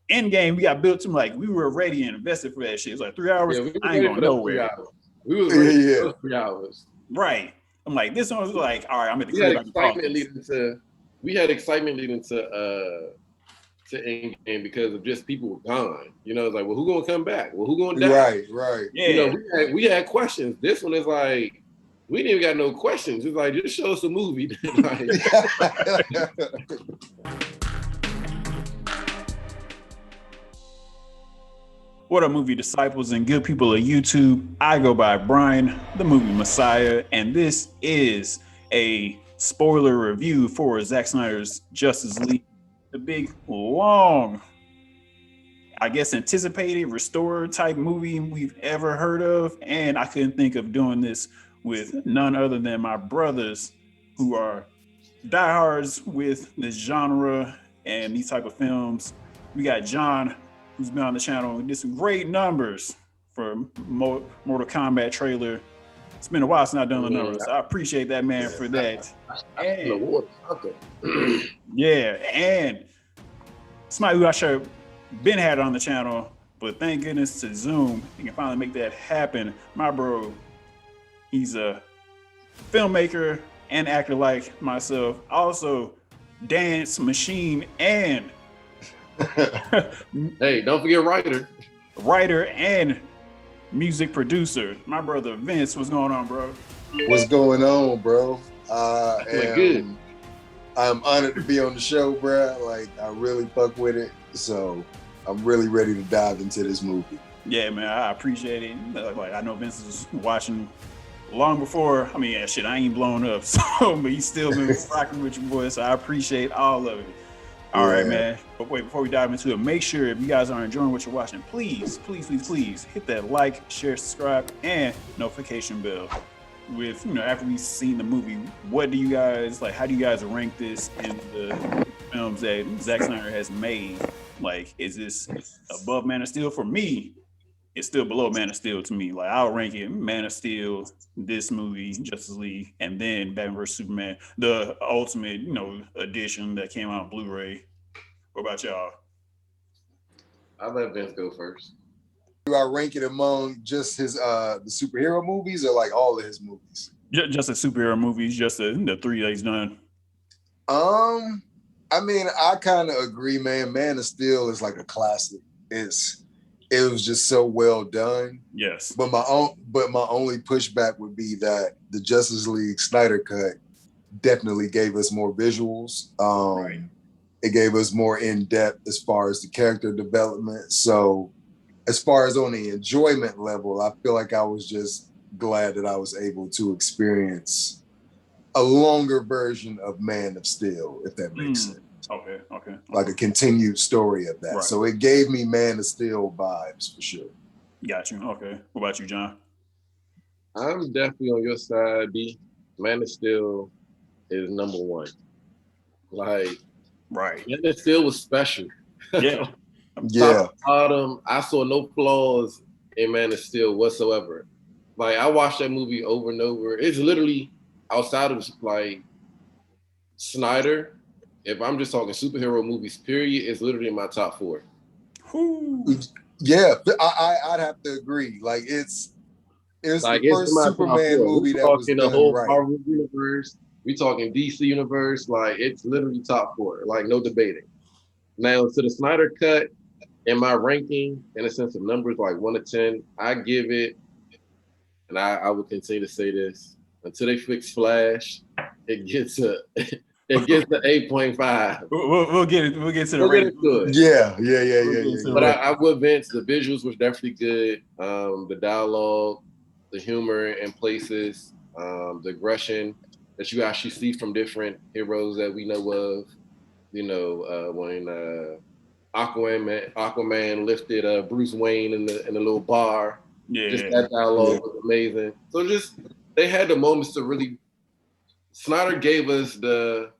Endgame, we got built to like we were ready and invested for that shit. It's like 3 hours. Yeah, we were I ain't ready for going those 3 hours. nowhere. We was ready for those 3 hours. Right. I'm like, this one was like, all right, I'm at the We had crib. I can pause excitement this. leading to. We had excitement leading to Endgame because of just people were gone. You know, it's like, well, who gonna come back? Well, who gonna die? Right. Yeah. You know, we had questions. This one is like, we didn't even got no questions. It's like, just show us a movie. Like, What up, movie disciples and good people of YouTube? I go by Brian, the movie Messiah, and this is a spoiler review for Zack Snyder's Justice League, the big, long, I guess, anticipated, restored type movie we've ever heard of. And I couldn't think of doing this with none other than my brothers who are diehards with this genre and these type of films. We got John, who's been on the channel and did some great numbers for Mortal Kombat trailer. It's been a while since I've done the numbers. So I appreciate that man for that. And, yeah, and somebody who I should have been had on the channel, but thank goodness to Zoom, he can finally make that happen. My bro, he's a filmmaker and actor like myself. Also, dance machine and hey, don't forget writer and music producer. My brother Vince, what's going on, bro? What's going on, bro? Good. I'm honored to be on the show, bro. Like, I really fuck with it. So I'm really ready to dive into this movie. Yeah, man, I appreciate it. Like, I know Vince is watching long before. I mean, yeah, shit, I ain't blown up, so but he's still been rocking with your boy. So I appreciate all of it. All right, man. But wait, before we dive into it, make sure if you guys are enjoying what you're watching, please hit that like, share, subscribe, and notification bell. With, you know, after we've seen the movie, what do you guys like? How do you guys rank this in the films that Zack Snyder has made? Like, is this above Man of Steel? For me, it's still below Man of Steel to me. Like, I'll rank it Man of Steel, this movie, Justice League, and then Batman vs Superman, the ultimate, you know, edition that came out on Blu-ray. What about y'all? I'll let Vince go first. Do I rank it among just his the superhero movies or like all of his movies? Just the superhero movies, just the three that he's done. I mean, I kind of agree, man. Man of Steel is like a classic. It was just so well done. Yes. But my only pushback would be that the Justice League Snyder cut definitely gave us more visuals. Right. It gave us more in depth as far as the character development. So as far as on the enjoyment level, I feel like I was just glad that I was able to experience a longer version of Man of Steel, if that makes sense. Okay. Like a continued story of that. Right. So it gave me Man of Steel vibes for sure. Got you. Okay. What about you, John? I'm definitely on your side, B. Man of Steel is number one. Like, right. Man of Steel was special. Yeah. Yeah. Bottom, I saw no flaws in Man of Steel whatsoever. Like, I watched that movie over and over. It's literally outside of like Snyder. If I'm just talking superhero movies, period, it's literally in my top 4. Yeah, I'd have to agree. Like it's like the first Superman movie that was done the whole right. Marvel universe. We talking DC universe. Like, it's literally top 4. Like, no debating. Now to the Snyder cut, in my ranking, in a sense of numbers, like 1 to 10, I give it, and I will continue to say this until they fix Flash, it gets a. It gets to 8.5. We'll get it. We'll get to the rating. Yeah. But I would Vince, the visuals was definitely good. The dialogue, the humor in places, the aggression that you actually see from different heroes that we know of. You know, when Aquaman lifted Bruce Wayne in the little bar. Yeah. Just that dialogue was amazing. So just they had the moments to really. Snyder gave us the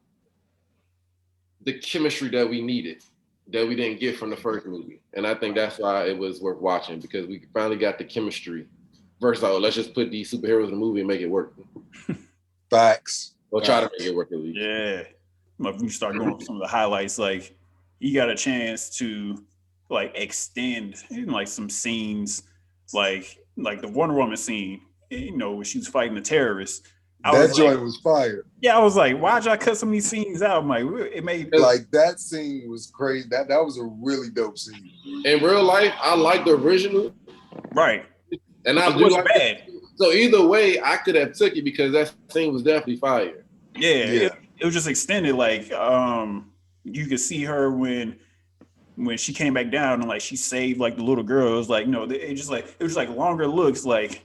chemistry that we needed, that we didn't get from the first movie. And I think that's why it was worth watching, because we finally got the chemistry versus, let's just put these superheroes in the movie and make it work. Facts. Or try to make it work at least. Yeah. If you start going some of the highlights, like, you got a chance to like extend like some scenes, like the Wonder Woman scene, when she was fighting the terrorists. I was That like, joint was fire. yeah, I was like, why'd y'all cut some of these scenes out? I'm like, it made Like that scene was crazy. That was a really dope scene. In real life, I like the original, right. and I It do wasn't like bad. it. So either way, I could have took it because that scene was definitely fire. Yeah, Yeah. it was just extended. Like, you could see her when she came back down and like she saved like the little girl. It was like, it was like longer looks. Like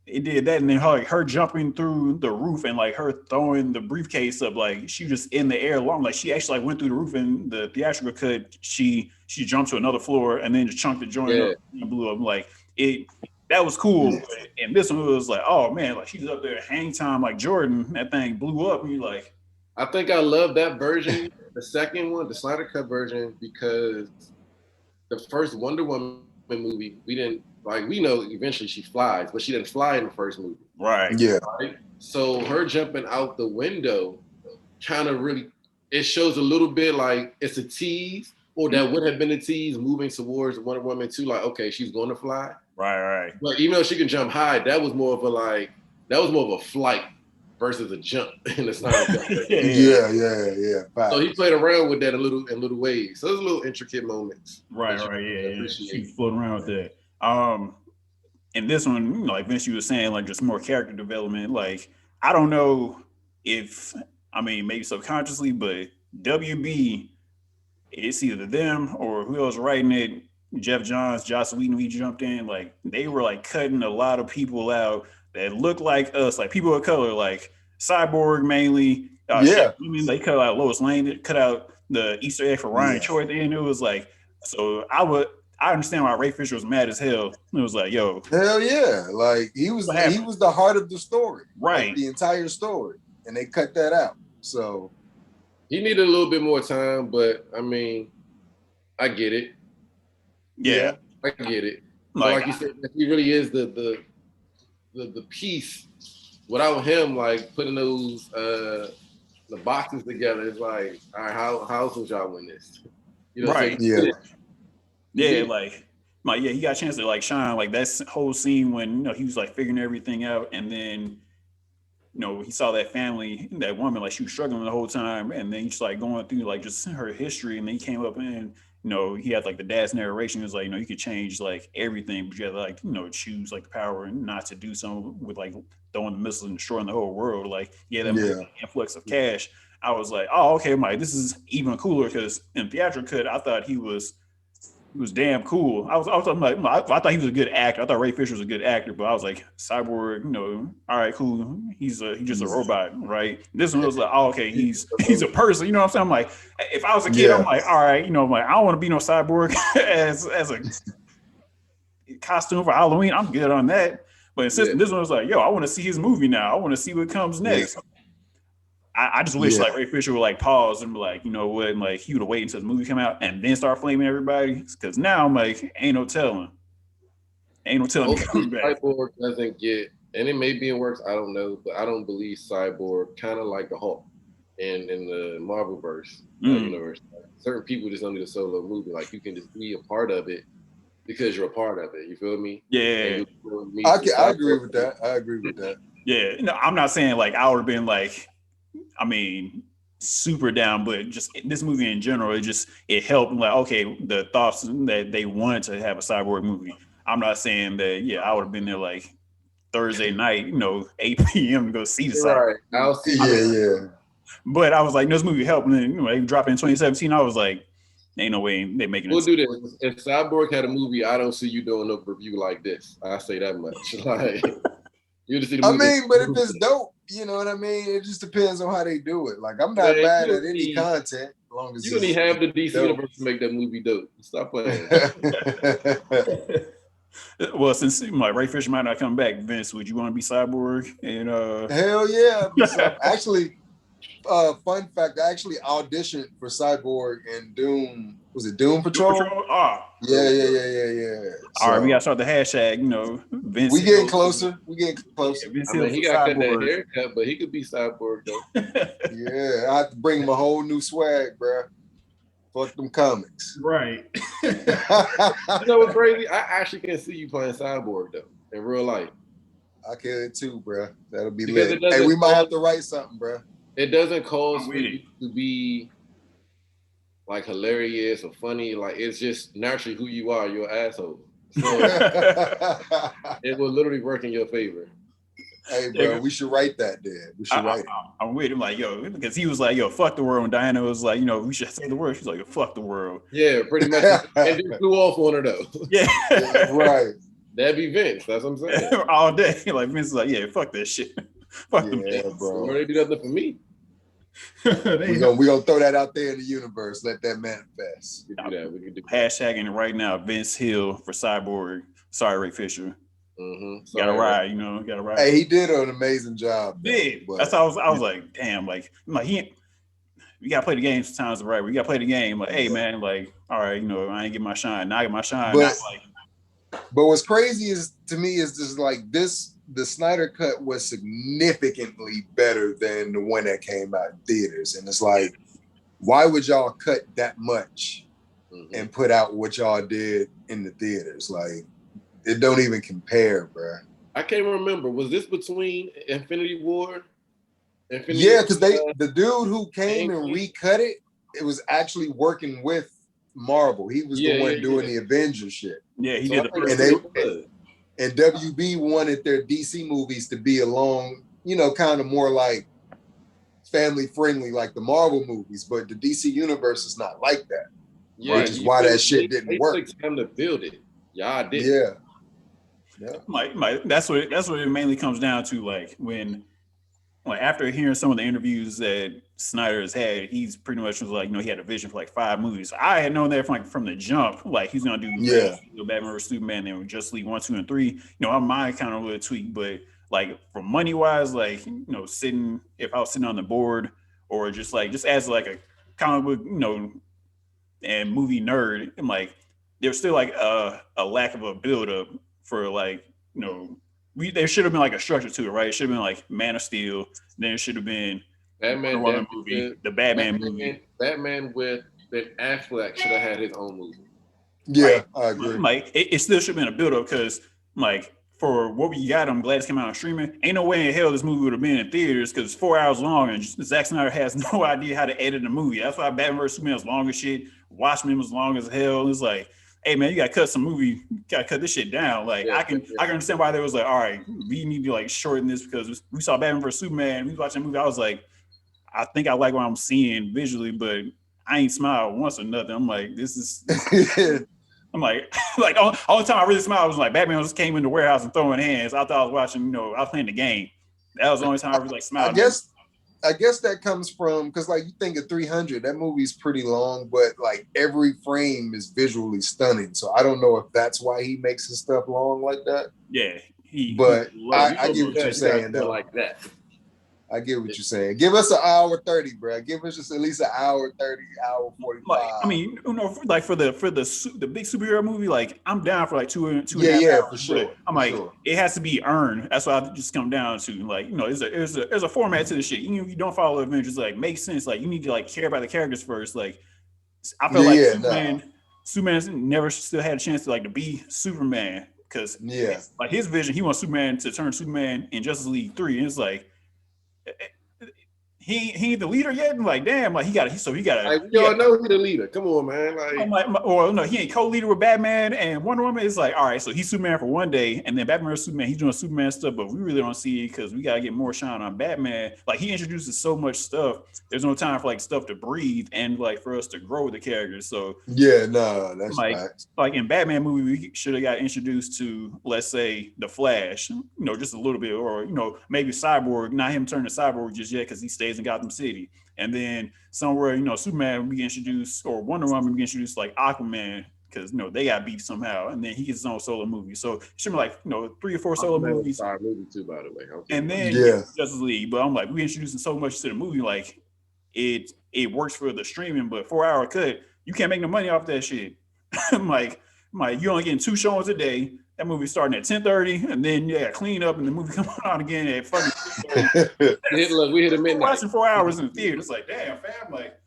it did that, and then her jumping through the roof and like her throwing the briefcase up, like she just in the air long, like she actually like went through the roof. In the theatrical cut, she jumped to another floor and then just chunked the joint up and blew up. Like it, that was cool. Yeah. But, and this one was like, oh man, like she's up there hang time like Jordan. That thing blew up, and you're like, I think I love that version, the second one, the Snyder Cut version, because the first Wonder Woman movie, we didn't like. We know eventually she flies, but she didn't fly in the first movie. right, Yeah. Right? So her jumping out the window kind of really, it shows a little bit like it's a tease, or that would have been a tease moving towards Wonder Woman 2, like, okay, she's going to fly. right. But even though she can jump high, that was more of a flight versus a jump in the Snyder Cut. Yeah. So he played around with that in little ways. So there's little intricate moments. Right, yeah. She floating around with that. And this one, like Vince, you was saying, like just more character development. Like I don't know if, I mean, maybe subconsciously, but WB, it's either them or who else writing it. Jeff Johns, Joss Whedon, we jumped in. Like they were like cutting a lot of people out that look like us, like people of color, like Cyborg mainly. Yeah. I mean, they cut out Lois Lane, they cut out the Easter egg for Ryan Choi at the end. It was like, so I understand why Ray Fisher was mad as hell. It was like, yo, hell yeah, like he was the heart of the story, right? Like, the entire story, and they cut that out. So he needed a little bit more time, but I mean, I get it. Yeah, I get it. Like you said, he really is the piece. Without him, like putting those the boxes together, it's like, all right, how else would y'all win this? You know, right? So yeah, he got a chance to like shine. Like that whole scene when he was like figuring everything out, and then he saw that family, that woman, like she was struggling the whole time, and then he's like going through like just her history, and then he came up and he had like the dad's narration. It was like, you could change like everything, but you had to like, choose like the power and not to do something with like throwing the missiles and destroying the whole world. Like, influx of cash. I was like, oh, okay, Mike, this is even cooler because in theatrical cut, I thought he was damn cool. I thought he was a good actor. I thought Ray Fisher was a good actor, but I was like, Cyborg, all right, cool. He's just a robot, right? This one was like, oh, okay, he's a person. You know what I'm saying? I'm like, if I was a kid, I'm like, all right, I'm like, I don't want to be no Cyborg as a costume for Halloween. I'm good on that. But since this one was like, yo, I want to see his movie now. I want to see what comes next. Yeah. I just wish like Ray Fisher would like pause and be like, you know what, and like he would have waited until the movie come out and then start flaming everybody. Because now I'm like, ain't no telling coming back. Cyborg doesn't get, and it may be in works, I don't know, but I don't believe Cyborg, kind of like the Hulk in the Marvel verse universe. Certain people just don't need a solo movie. Like you can just be a part of it because you're a part of it. You feel me? Yeah. I agree with that. Yeah. No, I'm not saying like I would have been like, I mean, super down, but just this movie in general, it helped. Like, okay, the thoughts that they wanted to have a Cyborg movie. I'm not saying that, I would have been there like Thursday night, 8 p.m. to go see the Cyborg. Right. I'll see. Yeah. But I was like, this movie helped. And then, they dropped it in 2017. I was like, ain't no way they making it. We'll do this. If Cyborg had a movie, I don't see you doing a review like this. I say that much. Like, you just see the movie. I mean, but if it's dope, you know what I mean? It just depends on how they do it. Like, I'm not mad at any content as long as you don't even have the DC universe to make that movie dope. Stop playing. Well, since like Ray Fisher might not come back, Vince, would you want to be Cyborg? And hell yeah! Actually, fun fact: I actually auditioned for Cyborg in Doom. Was it Doom Patrol? Yeah. All right, we gotta start the hashtag. Vince. We getting closer. Yeah, I mean, he got cut that haircut, but he could be Cyborg though. Yeah, I have to bring him a whole new swag, bro. Fuck them comics. Right. You know what's crazy? I actually can see you playing Cyborg though in real life. I can too, bro. That'll be Because lit. Hey, we might have to write something, bro. It doesn't cause I'm for with you it. to be like hilarious or funny. Like it's just naturally who you are. You're an asshole. So it will literally work in your favor. Hey, bro, we should write that, then. We should write it. I'm with him, like, yo, because he was like, yo, fuck the world. And Diana was like, you know, we should say the word. She's like, yo, fuck the world. Yeah, pretty much. And you flew off on her though. Yeah. Right. That'd be Vince. That's what I'm saying. All day. Like, Vince is like, yeah, fuck that shit. Fuck them niggas. bro. They do nothing for me. we gonna throw that out there in the universe. Let that manifest. We can do that. We can do that. Hashtagging it right now, Vince Hill for Cyborg. Sorry, Ray Fisher. Mm-hmm. Gotta ride, you know, gotta ride. Hey, he did an amazing job. Did. That's how I was like, damn, like you gotta play the game sometimes, right? We gotta play the game. Like, hey man, like, all right, you know, I ain't get my shine. Now I get my shine. But what's crazy is to me is just like the Snyder cut was significantly better than the one that came out in theaters. And it's like, why would y'all cut that much and put out what y'all did in the theaters? Like, it don't even compare, bro. I can't remember. Was this between Infinity War? Yeah, because the dude who came and recut it, it was actually working with Marvel. He was the one doing the Avengers shit. Yeah, he did. And WB wanted their DC movies to be along, you know, kind of more like family friendly, like the Marvel movies. But the DC universe is not like that. Yeah, which is why that shit didn't work. It took time to build it. Y'all did. Yeah. That's what it mainly comes down to. Like when, like after hearing some of the interviews that Snyder has had, he's pretty much was like, you know, he had a vision for like 5 movies. I had known that from the jump, like he's gonna do Batman vs Superman and Justice League 1, 2, and 3. You know, my mind kind of would tweak, but like for money wise, like, you know, if I was sitting on the board or just as like a comic book, you know, and movie nerd, and like there's still like a lack of a build up for like, you know, there should have been like a structure to it, right? It should have been like Man of Steel, then it should have been Batman movie, the Batman movie. Batman with Ben Affleck should have had his own movie. Yeah, right? I agree. Like it still should have been a build up because like for what we got, I'm glad it came out on streaming. Ain't no way in hell this movie would have been in theaters because it's 4 hours long and Zack Snyder has no idea how to edit a movie. That's why Batman vs Superman was long as shit. Watchmen was long as hell. It's like, hey man, you gotta cut some movie, you gotta cut this shit down. Like I can understand why they was like, all right, we need to like shorten this because we saw Batman vs Superman. We watched that movie. I was like, I think I like what I'm seeing visually, but I ain't smiled once or nothing. I'm like, this is I'm like only time I really smiled was like Batman just came in the warehouse and throwing hands. I thought I was watching, you know, I was playing the game. That was the only time I really like smiled. I guess that comes from because like you think of 300, that movie's pretty long, but like every frame is visually stunning. So I don't know if that's why he makes his stuff long like that. Yeah, I get what you're saying though. Like that. I get what you're saying. Give us an hour 30, bro. Give us just at least an hour 30, hour 45. Like, I mean, you know, like for the big superhero movie, like I'm down for like two and a half hours, for sure. I'm like, it has to be earned. That's what I just come down to. Like, you know, there's a format to this shit. Even if you don't follow Avengers, like makes sense. Like you need to like care about the characters first. Like I feel like Superman's never still had a chance to be Superman because like his vision, he wants Superman to turn Superman in Justice League 3, and it's like. He ain't the leader yet. I'm like, damn, like he got. Like, we all know he's the leader. Come on, man. Like, he ain't co-leader with Batman and Wonder Woman. It's like, all right, so he's Superman for one day, and then Batman vs Superman, he's doing Superman stuff, but we really don't see it because we gotta get more shine on Batman. Like he introduces so much stuff. There's no time for like stuff to breathe and like for us to grow with the characters. So that's like in Batman movie, we should have got introduced to, let's say, the Flash, you know, just a little bit, or you know, maybe Cyborg, not him turning Cyborg just yet because he stays in Gotham City. And then somewhere, you know, Superman we get introduced, or Wonder Woman we get introduced like Aquaman, because you know they got beat somehow, and then he gets his own solo movie. So it should be like, you know, 3 or 4 solo movies. Movie too, by the way. And then Justice League. But I'm like, we introducing so much to the movie, like it works for the streaming, but 4-hour cut, you can't make no money off that shit. I'm like, you only getting 2 showings a day. That movie starting at 10:30, and then clean up, and the movie come on again at fucking 6:30. Look, we hit a midnight. Watching 4 hours in the theater. It's like, damn, fam, like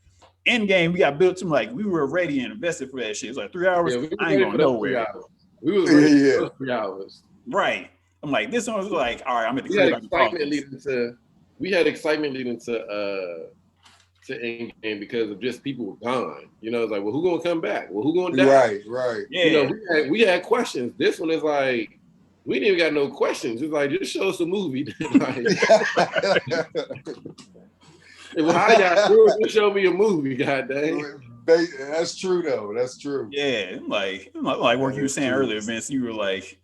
Endgame, we got built to like we were ready and invested for that shit. It's like 3 hours. Yeah, we were I ain't ready for going those 3 nowhere. hours. We was ready Yeah. for those 3 hours. Right. I'm like, this one was like, all right, I'm at the We had crib. I can pause excitement this. leading to. We had excitement leading to Endgame because of just people were gone. You know, it's like, well, who gonna come back? Well, who gonna die? Right. Yeah. You know, we had questions. This one is like, we didn't even got no questions. It's like, just show us a movie. Like, well, how y'all do it? Just show me a movie, goddamn. That's true though. That's true. Yeah. Like what you were saying earlier, Vince, you were like,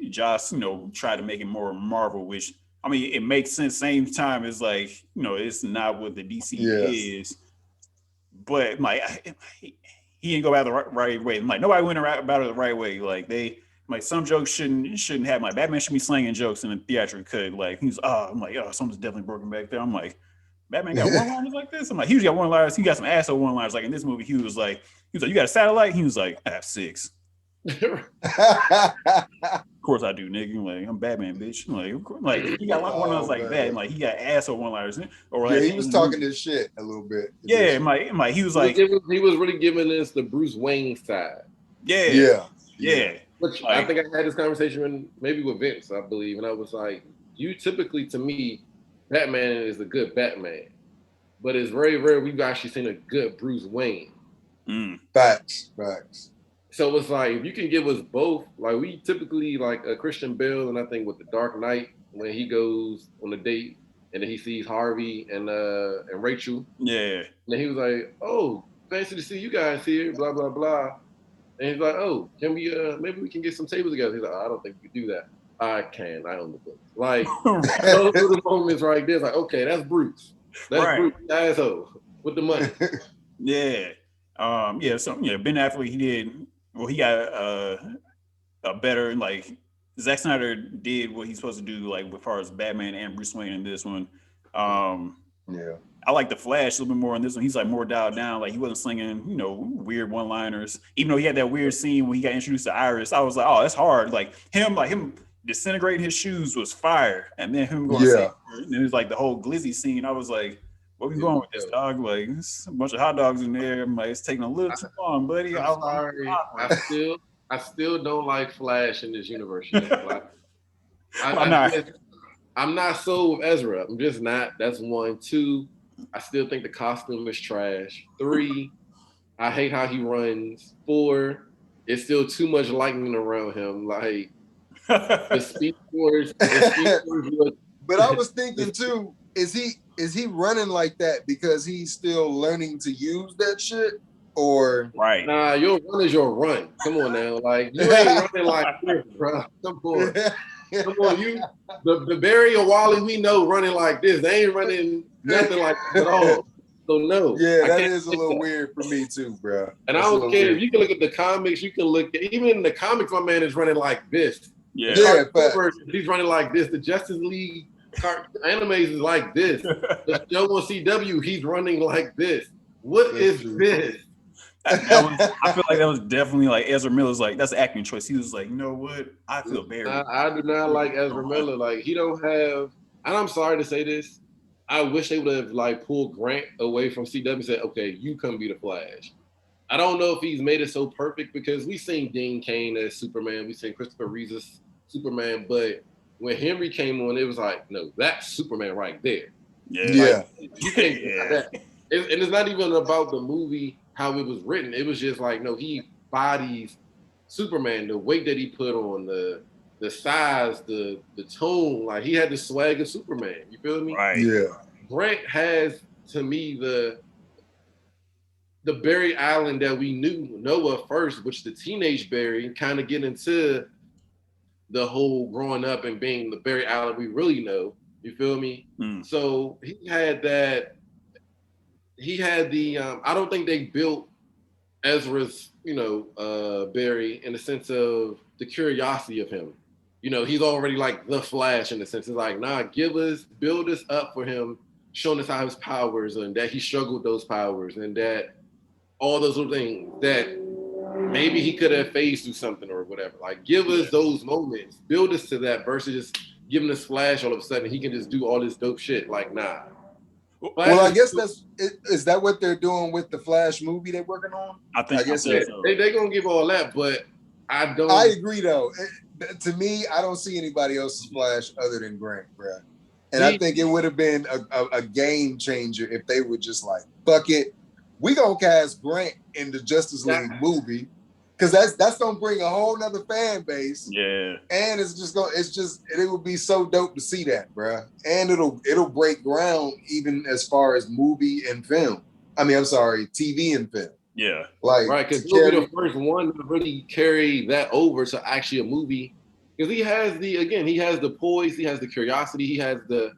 Josh, tried to make it more Marvel, which I mean, it makes sense. Same time, it's like, it's not what the DC is, but like, he didn't go about the right way. Like nobody went about it the right way. Like some jokes shouldn't have. Like Batman should be slanging jokes in the theatrical cut. Like I'm like, something's definitely broken back there. I'm like, Batman got one-liners like this. I'm like, he usually got one-liners. He got some asshole one-liners. Like in this movie, he was like, you got a satellite? He was like, I have 6. Of course I do, nigga. Like I'm Batman, bitch. Like he got a lot of one-liners like that. And, like he got asshole one-liners. Or like, he was talking this shit a little bit. Yeah, like he was like, he was really giving us the Bruce Wayne side. Yeah. Which I think I had this conversation maybe with Vince, I believe, and I was like, you typically, to me, Batman is a good Batman, but it's very rare we've actually seen a good Bruce Wayne. Facts. So it's like, if you can give us both, like we typically like a Christian Bale, and I think with the Dark Knight, when he goes on a date and then he sees Harvey and Rachel. Yeah. And then he was like, oh, fancy to see you guys here, blah, blah, blah. And he's like, oh, can we, maybe we can get some tables together. He's like, I don't think you can do that. I can. I own the book. Like, those are the moments right there. It's like, okay, that's Bruce. That's Bruce, asshole, with the money. Yeah. So, Ben Affleck, he got a better, like, Zack Snyder did what he's supposed to do, like, as far as Batman and Bruce Wayne in this one. I like the Flash a little bit more in this one. He's like more dialed down. Like he wasn't slinging, weird one-liners. Even though he had that weird scene when he got introduced to Iris, I was like, oh, that's hard. Like him disintegrating his shoes was fire. And then him going and it was like the whole Glizzy scene. I was like, where we going with this, dog? Like there's a bunch of hot dogs in there. I'm like, it's taking a little too long, buddy. I'm sorry. I still don't like Flash in this universe. Like, I'm not sold with Ezra. I'm just not. That's 1. 2, I still think the costume is trash. 3, I hate how he runs. 4, it's still too much lightning around him. Like the Speed Force. But I was thinking too, is he running like that because he's still learning to use that shit? Or Nah, your run is your run. Come on now. Like you ain't running like this, bro. Come on, you the Barry and Wally we know running like this. They ain't running nothing like this at all. So no. Yeah, that is a little weird for me too, bro. And I don't care if you can look at the comics, you can look at even in the comics, my man is running like this. Yeah, he's running like this. The Justice League animes is like this. The show on CW, he's running like this. What is this? I feel like that was definitely like Ezra Miller's like that's an acting choice. He was like, you know what? I feel Barry. I do not like Ezra Miller. Like he don't have. And I'm sorry to say this. I wish they would have like pulled Grant away from CW and said, okay, you come be the Flash. I don't know if he's made it so perfect because we've seen Dean Cain as Superman, we've seen Christopher Reeves as Superman, but when Henry came on, it was like, no, that's Superman right there. Yeah. Like, you can't do that. And it's not even about the movie, how it was written. It was just like, no, he bodies Superman, the weight that he put on, the size, the tone, like he had the swag of Superman. You feel me? Right. Yeah. Grant has, to me, the Barry Allen that we know at first, which the teenage Barry, kind of get into the whole growing up and being the Barry Allen we really know. You feel me? So he had that. He had the. I don't think they built Ezra's, Barry in the sense of the curiosity of him. He's already like the Flash in the sense. It's like, nah, build us up for him, showing us how his powers and that he struggled with those powers and that all those little things that maybe he could have phased through something or whatever. Like, give us those moments, build us to that versus just giving us Flash all of a sudden he can just do all this dope shit. Like, nah. Well, I guess is that what they're doing with the Flash movie they're working on? I guess yeah, so. they're gonna give all that, but I don't. I agree though. To me, I don't see anybody else's Flash other than Grant, bro. And I think it would have been a game changer if they were just like, fuck it, we gonna cast Grant in the Justice League movie, because that's gonna bring a whole nother fan base. Yeah. And it would be so dope to see that, bro. And it'll break ground even as far as movie and film. I mean, I'm sorry, TV and film. Yeah. Like, right, because he'll be the first one to really carry that over to actually a movie. Because he has the poise, he has the curiosity, he has the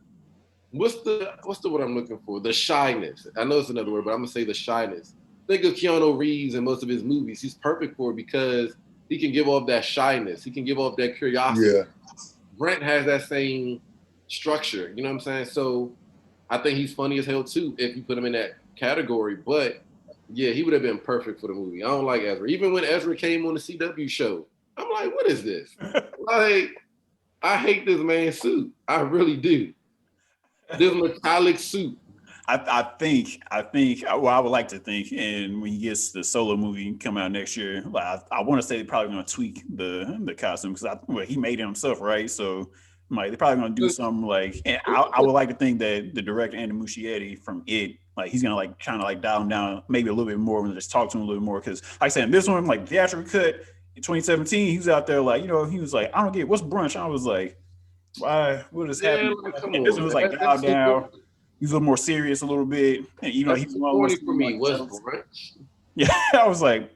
what's the word I'm looking for? The shyness. I know it's another word, but I'm gonna say the shyness. Think of Keanu Reeves in most of his movies. He's perfect for it because he can give off that shyness. He can give off that curiosity. Yeah. Brent has that same structure. You know what I'm saying? So I think he's funny as hell too if you put him in that category. But yeah, he would have been perfect for the movie. I don't like Ezra. Even when Ezra came on the CW show, I'm like, what is this? Like, I hate this man's suit. I really do. This metallic suit. I think, well, I would like to think, and when he gets the solo movie come out next year, like, I want to say they're probably going to tweak the costume because he made it himself, right? So they're probably going to do something like, and I would like to think that the director Andy Muschietti from It, like he's going to kind of dial him down maybe a little bit more and just talk to him a little bit more because, like I said, in this one, like theatrical cut in 2017, he was out there like, he was like, I don't get what's brunch. I was like, why? What is happening? Like, and this one was like dialed down. He's a little more serious a little bit. And, he's corny for me. What's brunch? Yeah, I was like,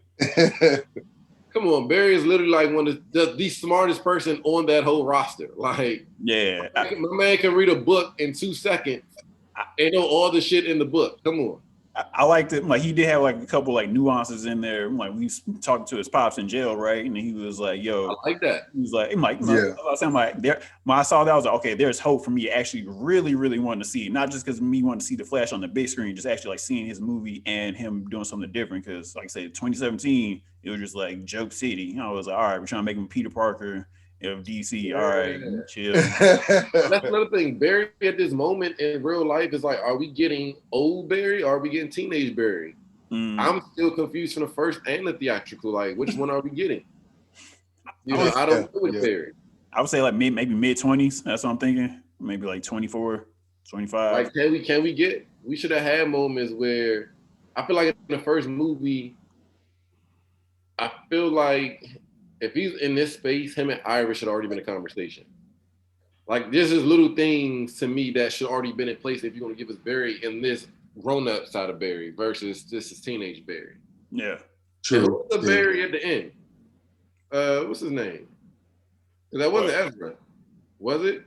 come on, Barry is literally like one of the smartest person on that whole roster. Like, yeah, my man can read a book in 2 seconds and know all the shit in the book. Come on. I liked it. Like he did have like a couple like nuances in there. Like we talking to his pops in jail, right? And he was like, "Yo, I like that." He was like, I'm like, there. When I saw that, I was like, okay, there's hope for me. Actually, really, really wanting to see it, not just because me wanting to see the Flash on the big screen, just actually like seeing his movie and him doing something different. Because, like I said, 2017, it was just like joke city. I was like, all right, we're trying to make him Peter Parker of DC. All right, chill. That's another thing. Barry at this moment in real life is like, are we getting old Barry or are we getting teenage Barry? I'm still confused from the first and the theatrical. Like, which one are we getting? I don't know with Barry. I would say like maybe mid-20s. That's what I'm thinking. Maybe like 24, 25. Like, can we get? We should have had moments where I feel like in the first movie, I feel like if he's in this space, him and Iris should already been a conversation. Like, this is little things to me that should already been in place if you're going to give us Barry in this grown-up side of Barry versus this is teenage Barry. Yeah. True. The Barry at the end. What's his name? That wasn't Ezra. Was it?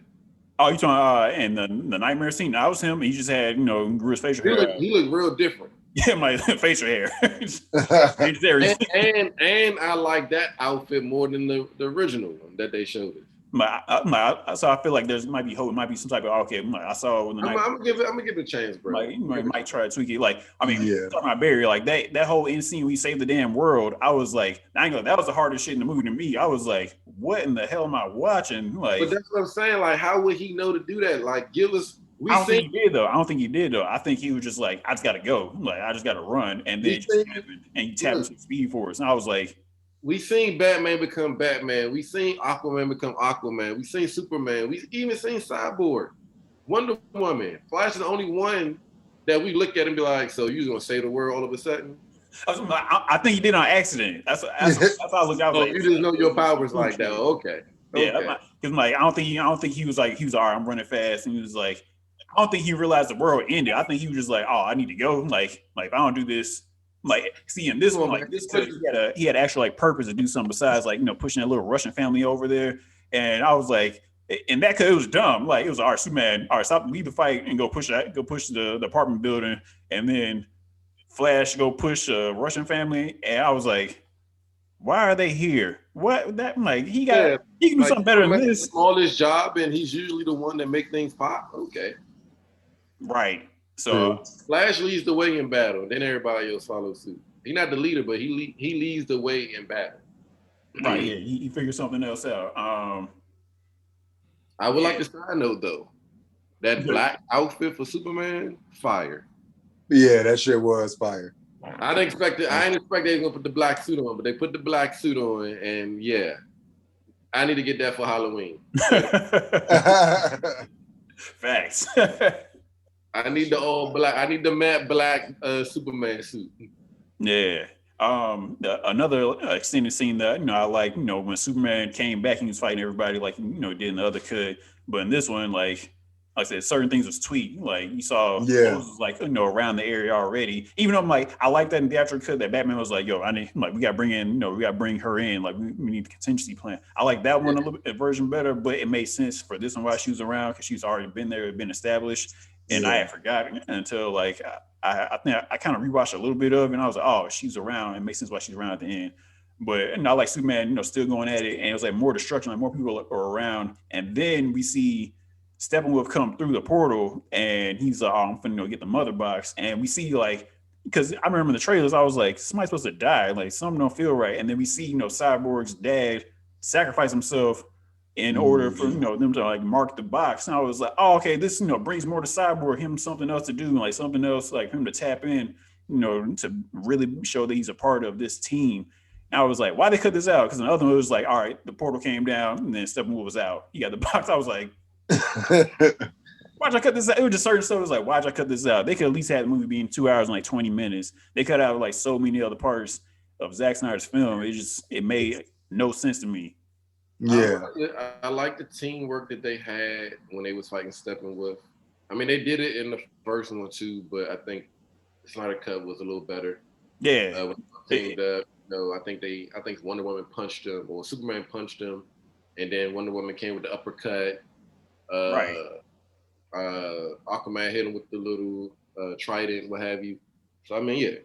Oh, you talking and the nightmare scene? That was him. He just had, grew his facial hair. He looked real different. Yeah, my facial hair. and I like that outfit more than the original one that they showed us. So I feel like there's might be hope. It might be some type of I saw. I'm gonna give it a chance, bro. Might try to tweak it. Like talking about Barry, like that whole end scene we saved the damn world. I was like, that was the hardest shit in the movie to me. I was like, what in the hell am I watching? Like, but that's what I'm saying. Like, how would he know to do that? Like, give us. I don't think he did though. I think he was just like, I just gotta go. Like, I just gotta run, and then it just happened, and you tap into Speed Force, and I was like. We seen Batman become Batman. We seen Aquaman become Aquaman. We seen Superman. We even seen Cyborg, Wonder Woman. Flash is the only one that we look at and be like, so you're gonna save the world all of a sudden? I think he did on accident. That's how I looked. I was like, you just know your powers like that. Okay. Yeah, because like I don't think he was all right. I'm running fast, and he was like, I don't think he realized the world ended. I think he was just like, oh, I need to go. Like if I don't do this. Like, see, in this one, like this, he had actual like purpose to do something besides like pushing that little Russian family over there. And I was like, and that it was dumb. Like it was all right, Superman, all right, stop, leave the fight and go push the apartment building, and then Flash go push a Russian family. And I was like, why are they here? What that like he can do something better than this. All his job, and he's usually the one that make things pop. Okay, right. So Flash leads the way in battle, then everybody else follows suit. He's not the leader, but he leads the way in battle. Right, yeah, he figured something else out. I would like to side note though. That black outfit for Superman, fire. Yeah, that shit was fire. I didn't expect it. I didn't expect they were gonna put the black suit on, but they put the black suit on, and yeah, I need to get that for Halloween. Facts. I need the all black. I need the matte black Superman suit. Yeah. Another extended scene that I like, when Superman came back, he was fighting everybody like did in the other cut, but in this one, like I said, certain things was tweaked. Like you saw Yeah. Lois was like around the area already. Even though I'm like, I like that in the actual cut that Batman was like, yo, we got to bring in, we got to bring her in. Like we need the contingency plan. I like that one a little bit version better, but it made sense for this one while she was around because she's already been there, been established, and I had forgotten until like. I think I kind of rewatched a little bit of it, and I was like, oh, she's around. It makes sense why she's around at the end. But I like Superman, still going at it, and it was like more destruction, like more people are around. And then we see Steppenwolf come through the portal, and he's like, oh, I'm finna get the mother box. And we see like, because I remember in the trailers, I was like, somebody's supposed to die, like something don't feel right. And then we see Cyborg's dad sacrifice himself in order for them to like mark the box. And I was like, oh, okay, this brings more to Cyborg, him something else to do, like something else like him to tap in, to really show that he's a part of this team. And I was like, why they cut this out? Because the other one was like, all right, the portal came down and then Steppenwolf was out. He got the box. I was like, why'd I cut this out? It was just certain stuff. It was like, why'd I cut this out? They could at least have the movie being 2 hours and like 20 minutes. They cut out like so many other parts of Zack Snyder's film. It made no sense to me. Yeah, I like the teamwork that they had when they was fighting Steppenwolf. I mean, they did it in the first one too, but I think the Snyder cut was a little better. Yeah, teamed up. I think Wonder Woman punched him, or Superman punched him, and then Wonder Woman came with the uppercut. Right. Aquaman hit him with the little trident, what have you. So I mean, yeah.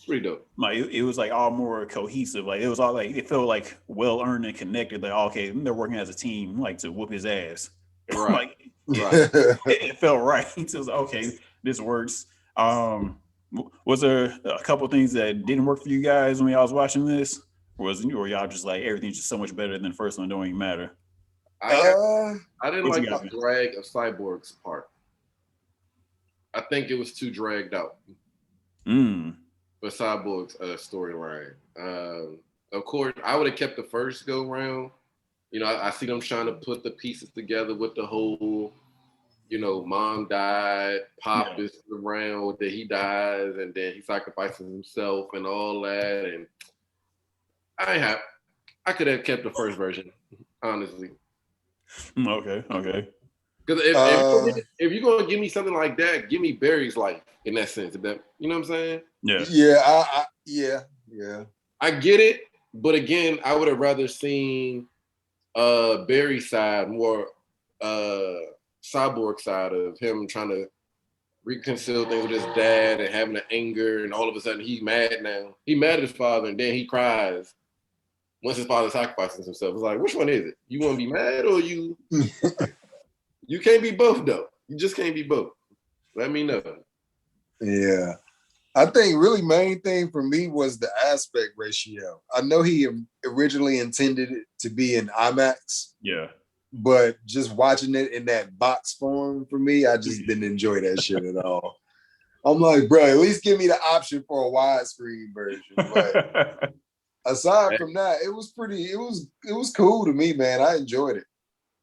Pretty dope. Like it was like all more cohesive. Like it was all like it felt like well earned and connected. Like okay, they're working as a team, like to whoop his ass. Right. Right. It felt right. It was okay. This works. Was there a couple things that didn't work for you guys when y'all was watching this? Or y'all just like everything's just so much better than the first one? Don't even matter. I didn't like the drag of Cyborg's part. I think it was too dragged out. For Cyborg's storyline. Of course, I would have kept the first go round. I see them trying to put the pieces together with the whole, mom died, Pop is around, that he dies, and then he sacrifices himself and all that. And I could have kept the first version, honestly. Okay. Because if you're gonna give me something like that, give me Barry's life in that sense. You know what I'm saying? Yeah. I get it, but again, I would have rather seen Barry's side, more Cyborg side of him trying to reconcile things with his dad and having the anger, and all of a sudden he's mad now. He mad at his father, and then he cries once his father sacrifices himself. It's like, which one is it? You want to be mad or you? You can't be both though. You just can't be both. Let me know. Yeah. I think really main thing for me was the aspect ratio. I know he originally intended it to be in IMAX. Yeah. But just watching it in that box form for me, I just didn't enjoy that shit at all. I'm like, bro, at least give me the option for a widescreen version. But aside from that, it was cool to me, man. I enjoyed it.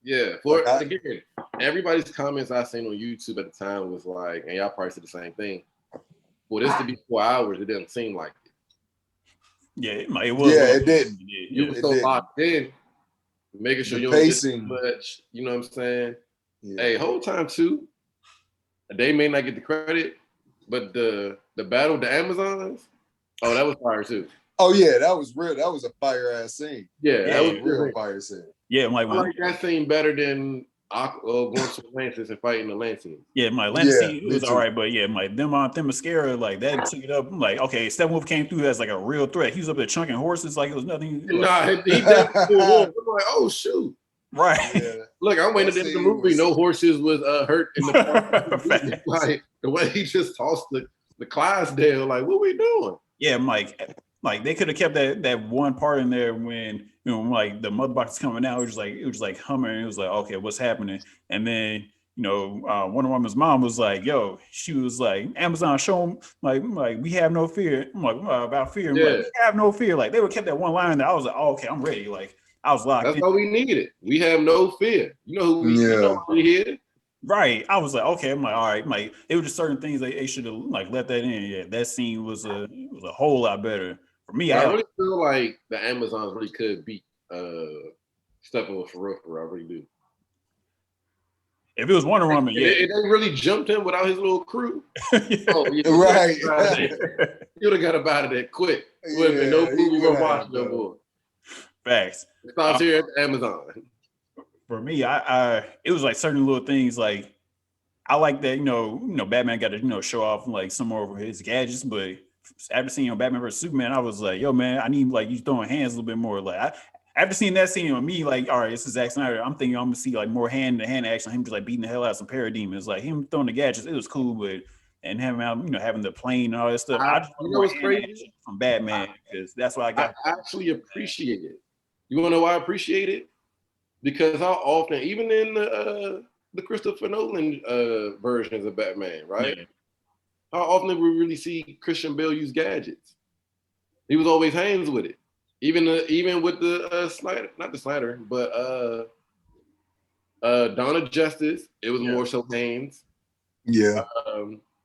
Yeah, again, everybody's comments I seen on YouTube at the time was like, and y'all probably said the same thing. For this to be 4 hours, it didn't seem like it. Yeah, it was. Yeah, it didn't. You were so locked in, making sure you don't get too much. You know what I'm saying? Yeah. Hey, whole time too, they may not get the credit, but the battle of the Amazons, that was fire too. Oh yeah, that was real. That was a fire ass scene. Yeah, that was a real fire scene. Yeah, I like that scene better than going to Atlantis and fighting Atlanteans. Yeah, my Atlantis scene was all right, but yeah, them on Themyscira, like that took it up. I'm like, okay, Steppenwolf came through as like a real threat. He was up there chunking horses like it was nothing. Nah, he definitely was. I'm like, oh shoot. Right. Yeah. Look, I'm waiting at the movie. No horses was hurt in the like the way he just tossed the Clydesdale. Like, what we doing? Yeah, I'm like they could have kept that one part in there when like the mother box is coming out. It was just like humming. It was like, okay, what's happening? And then Wonder Woman's mom was like, "Yo," she was like, "Amazon, show them like we have no fear." I'm like, about fear. I'm like, Yeah, we have no fear. Like they would kept that one line there. I was like, oh, okay, I'm ready. Like I was locked that's in. all we needed. We have no fear. You know who we Yeah. here. Right. I was like, okay. I'm like, all right. Like it was just certain things they should have like let that in. Yeah, that scene was a whole lot better for me. But I really feel like the Amazons really could beat Steppenwolf for real. I really do. If it was Wonder Woman, yeah. If they really jumped him without his little crew. Yeah. Oh, yeah. Right. You'd have got up out of there quick. Yeah, Would have been no movie you we're could watching have, no more. Facts. It stops here at the Amazon. For me, I it was like certain little things like I like that, Batman got to, show off like some more of his gadgets, but after seeing Batman vs Superman, I was like, yo, man, I need like you throwing hands a little bit more. Like after seeing that scene on me, like, all right, this is Zack Snyder. I'm thinking I'm gonna see like more hand-to-hand action, him just like beating the hell out of some parademons. Like him throwing the gadgets, it was cool, but and having out, having the plane and all that stuff. I just want more hand action from Batman because that's what I got. I actually appreciate it. You wanna know why I appreciate it? Because how often, even in the Christopher Nolan versions of Batman, right? Yeah. How often did we really see Christian Bale use gadgets? He was always hands with it. Even with the Snyder, not the Snyder, but Dawn of Justice, it was more so hands. Yeah.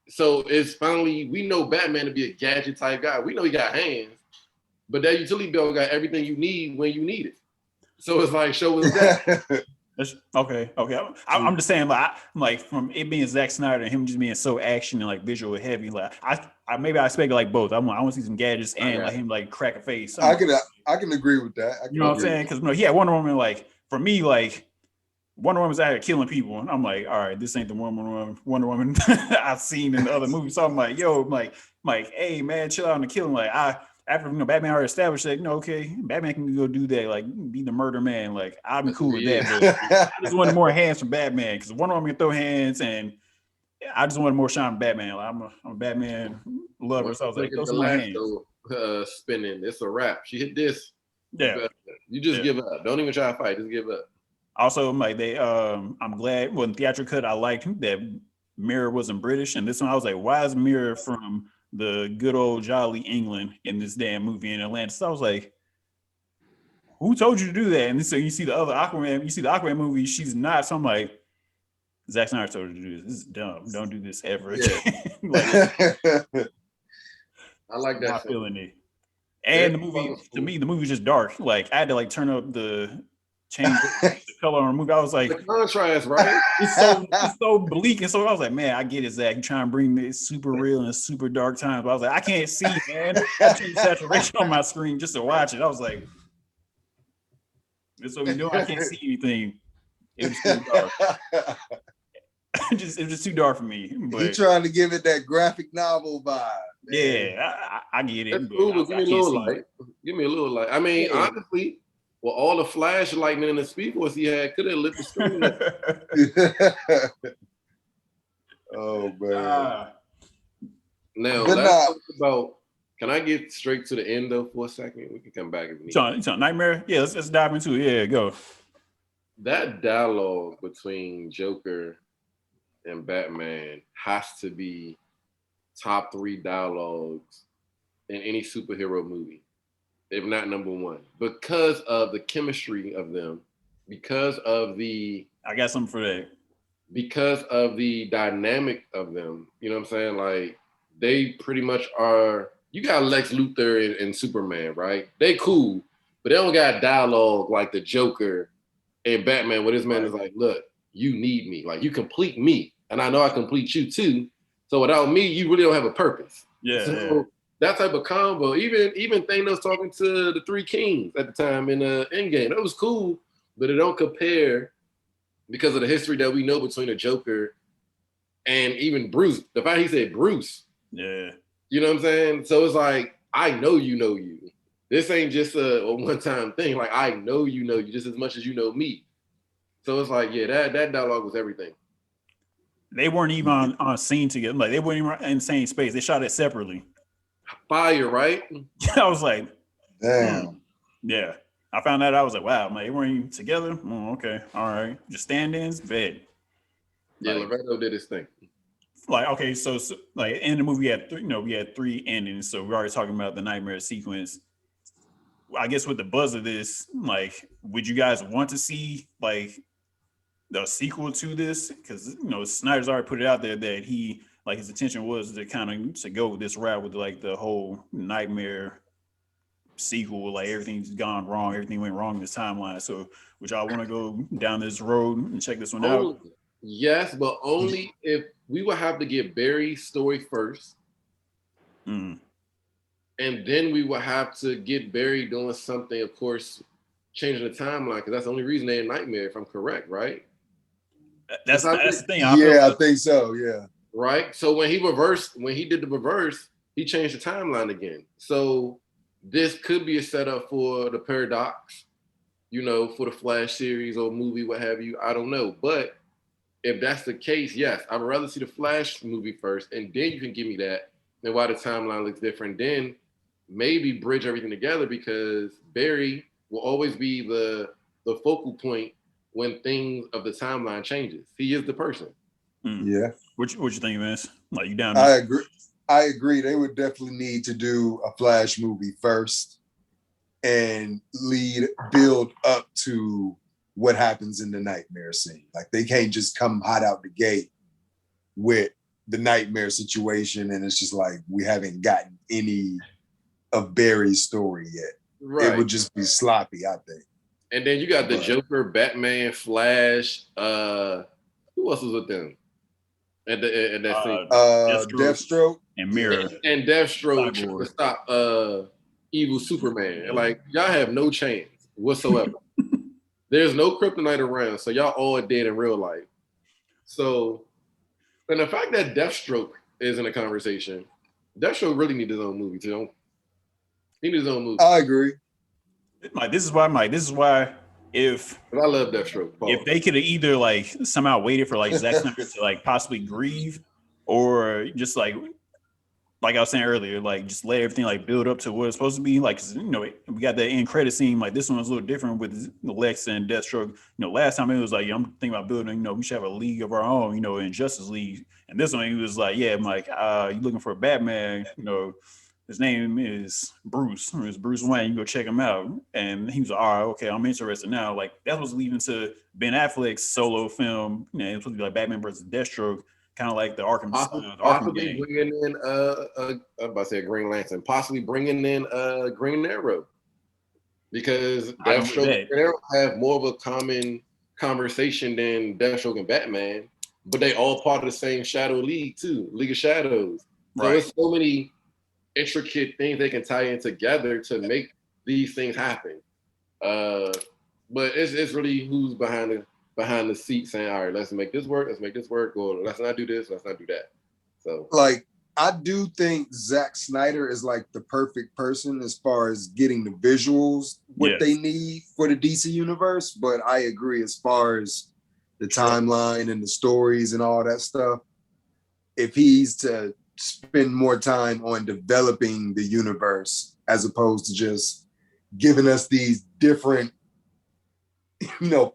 So it's finally, we know Batman to be a gadget type guy. We know he got hands, but that utility belt got everything you need when you need it. So it's like, show us that. Okay. I'm just saying, like from it being Zack Snyder and him just being so action and like visual heavy, like I maybe I expect like both. I want to see some gadgets and like him like crack a face. I can agree with that. You know what I'm saying? Because he had Wonder Woman. Like for me, like Wonder Woman's out here killing people, and I'm like, all right, this ain't the Wonder Woman I've seen in the other movies. So I'm like, yo, like, hey man, chill out on the killing. Like after Batman already established that, okay, Batman can go do that, like be the murder man. Like I'd be cool with that. But I just wanted more hands from Batman because Wonder Woman can throw hands, and I just wanted more shine from Batman. Like, I'm a Batman lover, so I was like, throw some more hands. Spinning, it's a wrap. She hit this. Yeah, you just give up. Don't even try to fight. Just give up. Also, like I'm glad when theatrical cut, I liked that Mira wasn't British, and this one I was like, why is Mira from the good old jolly England in this damn movie in Atlanta? So I was like, who told you to do that? And so you see the other Aquaman, the Aquaman movie, she's not. So I'm like, Zack Snyder told you to do this. This is dumb. Don't do this ever again. I like that. Not feeling it. And the movie, to me, the movie was just dark. Like I had to like turn up the change the color on the movie. I was like, the contrast, right? It's so bleak. And so I was like, man, I get it, Zach. You trying to bring me super real and super dark times. But I was like, I can't see, man. I changed saturation on my screen just to watch it. I was like, that's what we doing. I can't see anything. It was too dark. It was just too dark for me. But he trying to give it that graphic novel vibe. Man. Yeah, I get it. That's cool. Give me a little light. Give me a little light. I mean, honestly, well, all the flash lightning and the speed force he had could have lit the screen up. Oh man. Now let's talk about. Can I get straight to the end though for a second? We can come back if we need. So Nightmare? Yeah, let's dive into it. Yeah, go. That dialogue between Joker and Batman has to be top 3 dialogues in any superhero movie, if not number 1, because of the chemistry of them, because of the. I got something for that. Because of the dynamic of them, you know what I'm saying? Like they pretty much are. You got Lex Luthor and Superman, right? They cool, but they don't got dialogue like the Joker and Batman, where this man is like, look, you need me. Like you complete me. And I know I complete you too. So without me, you really don't have a purpose. Yeah. So that type of combo, even Thanos talking to the 3 Kings at the time in Endgame, that was cool, but it don't compare because of the history that we know between the Joker and even Bruce. The fact he said Bruce. Yeah. You know what I'm saying? So it's like, I know you. This ain't just a one-time thing. Like, I know you just as much as you know me. So it's like, yeah, that dialogue was everything. They weren't even on scene together. Like, they weren't even in the same space. They shot it separately. Fire, right? I was like, damn. Yeah. I found out, I was like, wow, man, they weren't even together? Okay, all right. Just stand-ins, bed. Yeah, Like, Loretto did his thing. like okay, so like in the movie, we had three endings. So we're already talking about the nightmare sequence. I guess with the buzz of this, like, would you guys want to see like the sequel to this? Because Snyder's already put it out there that he like his intention was to kind of to go this route with like the whole nightmare sequel, like everything's gone wrong, everything went wrong in this timeline. So would y'all want to go down this road and check this one out? Only, yes, but only if we would have to get Barry's story first, Mm. and then we would have to get Barry doing something, of course, changing the timeline, because that's the only reason they're in Nightmare, if I'm correct, right? That's the thing. I feel Yeah, I like, think so. Yeah. right? So when he did the reverse, he changed the timeline again. So this could be a setup for the paradox, for the Flash series or movie, what have you. I don't know. But if that's the case, yes, I'd rather see the Flash movie first, and then you can give me that. And why the timeline looks different, then maybe bridge everything together, because Barry will always be the focal point when things of the timeline changes. He is the person. Yeah. What you think, Vince? Like, you down? I agree. I agree. They would definitely need to do a Flash movie first and build up to what happens in the nightmare scene. Like, they can't just come hot out the gate with the nightmare situation, and it's just like we haven't gotten any of Barry's story yet. Right. It would just be sloppy, I think. And then you got the Joker, Batman, Flash. Who else was with them? And that scene. Deathstroke and Mirror and Deathstroke Cyborg. trying to stop evil Superman. Like, y'all have no chance whatsoever. There's no kryptonite around, so y'all all dead in real life. So, and the fact that Deathstroke is in a conversation, Deathstroke really needs his own movie too. He needs his own movie. I agree. This is why if I love Deathstroke. Paul. If they could have either like somehow waited for like Zack Snyder to like possibly grieve, or just like I was saying earlier, like just let everything like build up to what it's supposed to be. Like, we got that end credit scene. Like, this one was a little different with Lex and Deathstroke. Last time it was like, I'm thinking about building. We should have a league of our own. In Justice League. And this one, he was like, yeah, I'm like, you looking for a Batman? His name is Bruce. It's Bruce Wayne. You go check him out. And he was like, all right, okay, I'm interested now. Like, that was leading to Ben Affleck's solo film. It was supposed to be like Batman versus Deathstroke. Kind of like the Arkham, possibly game. Bringing in I'm about to say Green Lantern, possibly bringing in Green Arrow, because Deathstroke and Arrow have more of a common conversation than Deathstroke and Batman, but they all part of the same Shadow League too, League of Shadows. So there's so many intricate things they can tie in together to make these things happen. But it's really who's behind the seat saying, all right, let's make this work, or let's not do this, let's not do that. So, like, I do think Zack Snyder is like the perfect person as far as getting the visuals, what they need for the DC universe. But I agree, as far as the timeline and the stories and all that stuff, if he's to spend more time on developing the universe as opposed to just giving us these different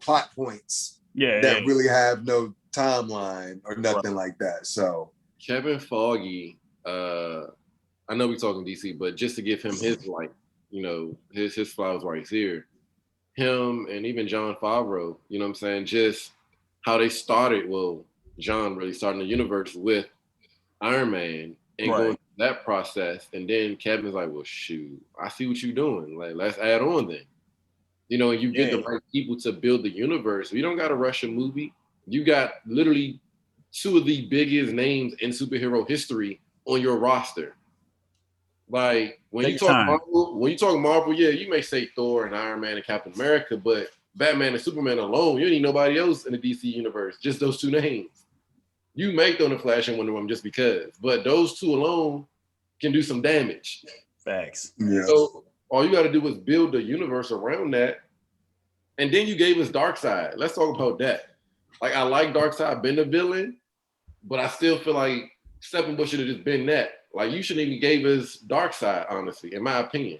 plot points that really have no timeline or nothing like that. So Kevin Feige, I know we're talking DC, but just to give him his light, his flowers right here, him and even Jon Favreau, what I'm saying, just how they started. Well, John really starting the universe with Iron Man and going through that process, and then Kevin's like, well, shoot, I see what you're doing. Like, let's add on then. And you get the right people to build the universe. You don't got to rush a movie. You got literally two of the biggest names in superhero history on your roster. Like, when you talk Marvel, yeah, you may say Thor and Iron Man and Captain America, but Batman and Superman alone, you don't need nobody else in the DC universe. Just those two names. You may throw in the Flash and Wonder Woman just because, but those two alone can do some damage. Facts. Yeah. So all you got to do is build the universe around that. And then you gave us Darkseid. Let's talk about that. Like, I like Darkseid being the villain, but I still feel like Steppenwolf should have just been that. Like, you shouldn't even gave us Darkseid, honestly, in my opinion.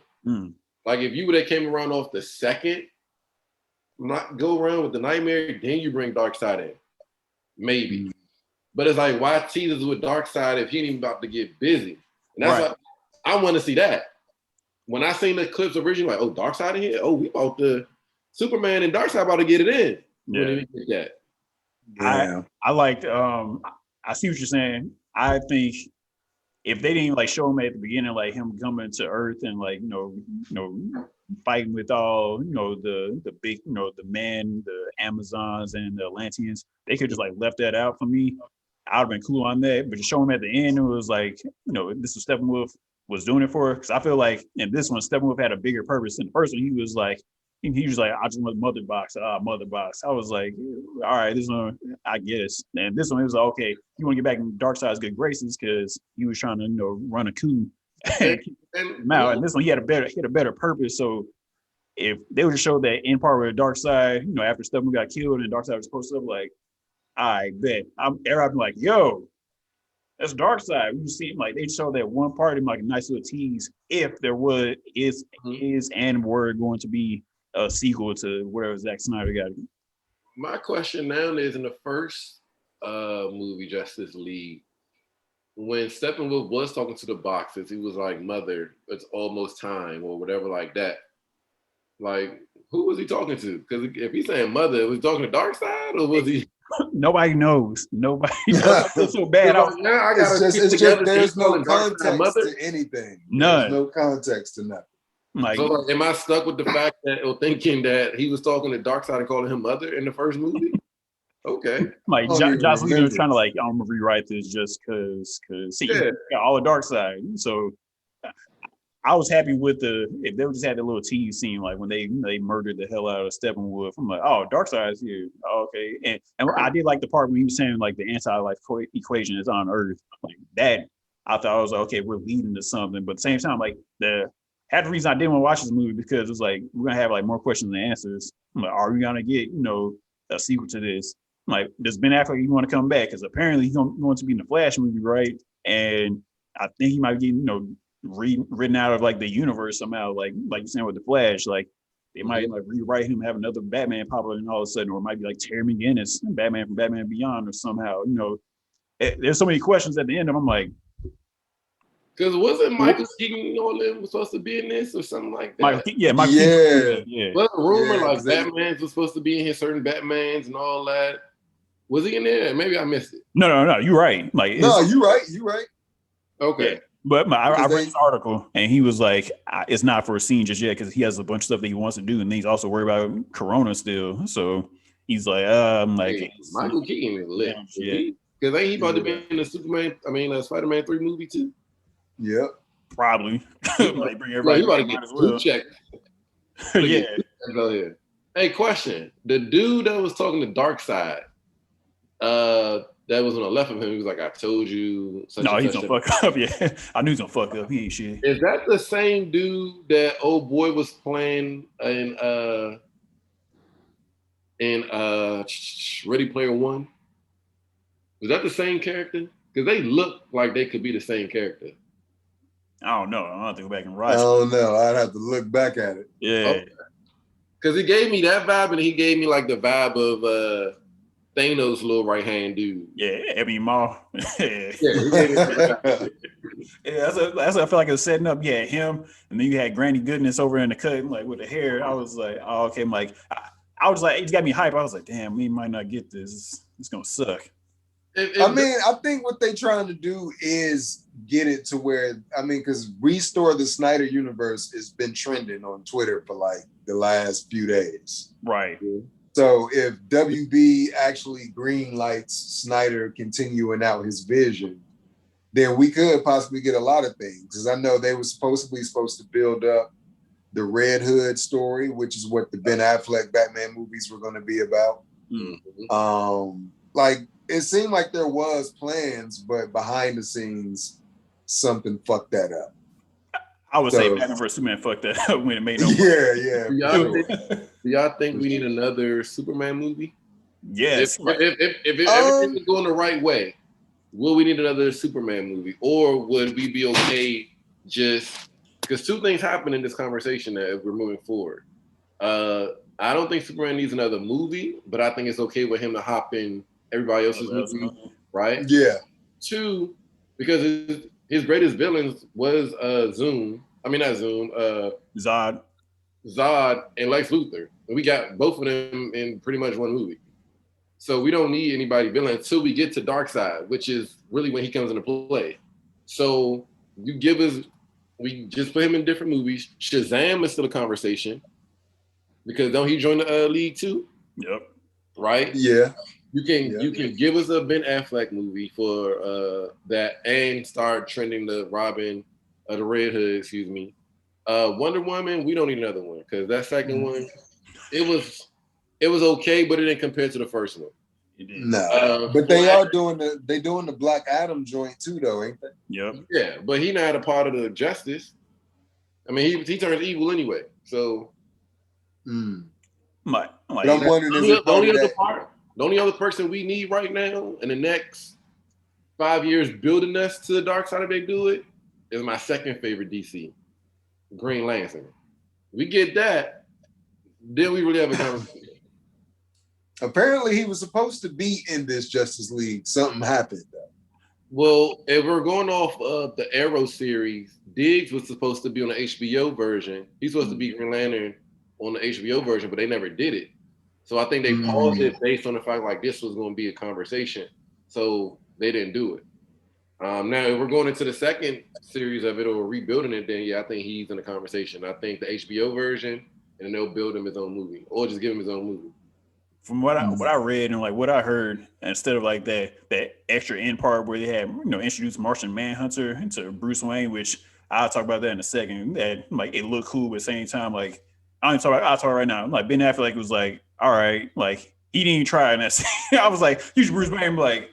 Like, if you would have came around off the second, not go around with the Nightmare, then you bring Darkseid in. maybe. But it's like, why tease us with Darkseid if he ain't even about to get busy? And that's why I want to see that. When I seen the clips originally, like, oh, Darkseid in here? Oh, we about to Superman and Darkseid about to get it in. Yeah. When get that. Yeah. I liked I see what you're saying. I think if they didn't like show him at the beginning, like him coming to Earth and like, fighting with all, the big, the men, the Amazons and the Atlanteans, they could just like left that out for me. I'd have been cool on that. But to show him at the end, it was like, this was Steppenwolf was doing it for. Because I feel like in this one, Steppenwolf had a bigger purpose. In the first one, he was like, I just want mother box. Mother box. I was like, all right, this one, I guess. And this one, it was like, okay, you want to get back in Darkseid's good graces because he was trying to, run a coup. And this one, he had a better purpose. So if they would have showed that in part with Darkseid, after Steppenwolf got killed and Darkseid was supposed to like, I bet I'm like, yo, that's Darkseid. We see like they show that one part in like a nice little tease. If there is and were going to be a sequel to whatever Zack Snyder got. My question now is in the first movie, Justice League, when Steppenwolf was talking to the boxes, he was like, "Mother, it's almost time," or whatever like that. Like, who was he talking to? Because if he's saying mother, was he talking to Darkseid or was he? Nobody knows. Nobody knows. It's so bad. It's just there's no context to anything. None. There's no context to nothing. So am I stuck with the fact that or thinking that he was talking to Darkseid and calling him mother in the first movie? Okay. Like Joss Whedon was trying to like, I'm gonna rewrite this just because he got all the Darkseid. So I was happy with if they just had the little tease scene, like when they murdered the hell out of Steppenwolf. I'm like, oh, Darkseid's here. Oh, okay. And I did like the part when he was saying like the anti-life equation is on Earth. Like that, I thought I was like, okay, we're leading to something. But at the same time, like half the reason I didn't want to watch this movie because it's like we're gonna have like more questions than answers. I'm like, are we gonna get a sequel to this? I'm like, does Ben Affleck want to come back? Because apparently he's going to be in the Flash movie, right? And I think he might be getting written out of like the universe somehow, like you're saying with the Flash, like they might like rewrite him, have another Batman pop up, and all of a sudden, or it might be like Terry McGinnis, Batman from Batman Beyond, or somehow, there's so many questions at the end. I'm like, because wasn't Michael Keaton all them was supposed to be in this or something like that? Michael yeah. Well, the rumor like Batman's was supposed to be in here, certain Batmans and all that. Was he in there? Maybe I missed it. No, you're right. Like, no, you're right. Okay. Yeah. But I read this article and he was like, it's not for a scene just yet because he has a bunch of stuff that he wants to do, and then he's also worried about Corona still. So he's like, I'm like, hey, Michael Keaton is lit. Because ain't he about to be in the Spider-Man 3 movie too? Yep. Probably. Like bring everybody about to get as well. Check. Yeah. Go ahead. Hey, question. The dude that was talking to Darkseid, that was on the left of him. He was like, I told you. No, he's gonna fuck up. Yeah. I knew he's gonna fuck up. He ain't shit. Is that the same dude that old boy was playing in Ready Player One? Was that the same character? Because they look like they could be the same character. I don't know. I'll have to go back and watch. I don't know. I'd have to look back at it. Yeah. Because he gave me that vibe, and he gave me like the vibe of Thanos' little right hand dude. Yeah, Ebony Maw. Yeah, that's what I feel like it was setting up. Yeah, him, and then you had Granny Goodness over in the cut, like with the hair. I was like, oh, okay. I'm like, I was like, it got me hype. I was like, damn, we might not get this. It's gonna suck. I think what they're trying to do is get it to where, because Restore the Snyder Universe has been trending on Twitter for like the last few days. Right. So if WB actually greenlights Snyder continuing out his vision, then we could possibly get a lot of things. Because I know they were supposed to build up the Red Hood story, which is what the Ben Affleck Batman movies were going to be about. Mm-hmm. It seemed like there was plans, but behind the scenes, something fucked that up. I would say Batman vs Superman fucked that up when it made no money. Yeah. Do y'all think we need another Superman movie? Yes. If everything is going the right way, will we need another Superman movie? Or would we be okay just... Because two things happen in this conversation as we're moving forward. I don't think Superman needs another movie, but I think it's okay with him to hop in everybody else's movie, right? Yeah. 2, because his greatest villains was Zoom. I mean not Zoom. Zod. Zod and Lex Luthor. And we got both of them in pretty much one movie. So we don't need anybody villain until we get to Darkseid, which is really when he comes into play. So you give us, we just put him in different movies. Shazam is still a conversation because don't he join the league too? Yep. Right? Yeah. You can give us a Ben Affleck movie for that and start trending the Robin, the Red Hood, excuse me. Wonder Woman, we don't need another one because that second one, it was okay, but it didn't compare to the first one. No, but they are doing the Black Adam joint too, though, ain't they? Yep. Yeah, but he not a part of the Justice. I mean, he turns evil anyway. So, Like, but I'm wondering, the only other person we need right now in the next 5 years building us to the dark side if they do it is my second favorite DC, Green Lantern. We get that, then we really have a conversation. Apparently, he was supposed to be in this Justice League. Something happened, though. Well, if we're going off of the Arrow series, Diggs was supposed to be on the HBO version. He's supposed to be Green Lantern on the HBO version, but they never did it. So I think they paused it based on the fact like this was going to be a conversation. So they didn't do it. Now, if we're going into the second series of it or rebuilding it, then yeah, I think he's in the conversation. I think the HBO version, and then they'll build him his own movie or just give him his own movie. From what I read and like what I heard, instead of like that extra end part where they had introduced Martian Manhunter into Bruce Wayne, which I'll talk about that in a second. That like it looked cool, but at the same time, like I'll talk right now. Like Ben Affleck was like, all right, like he didn't even try in that scene. I was like, you Bruce Wayne, like,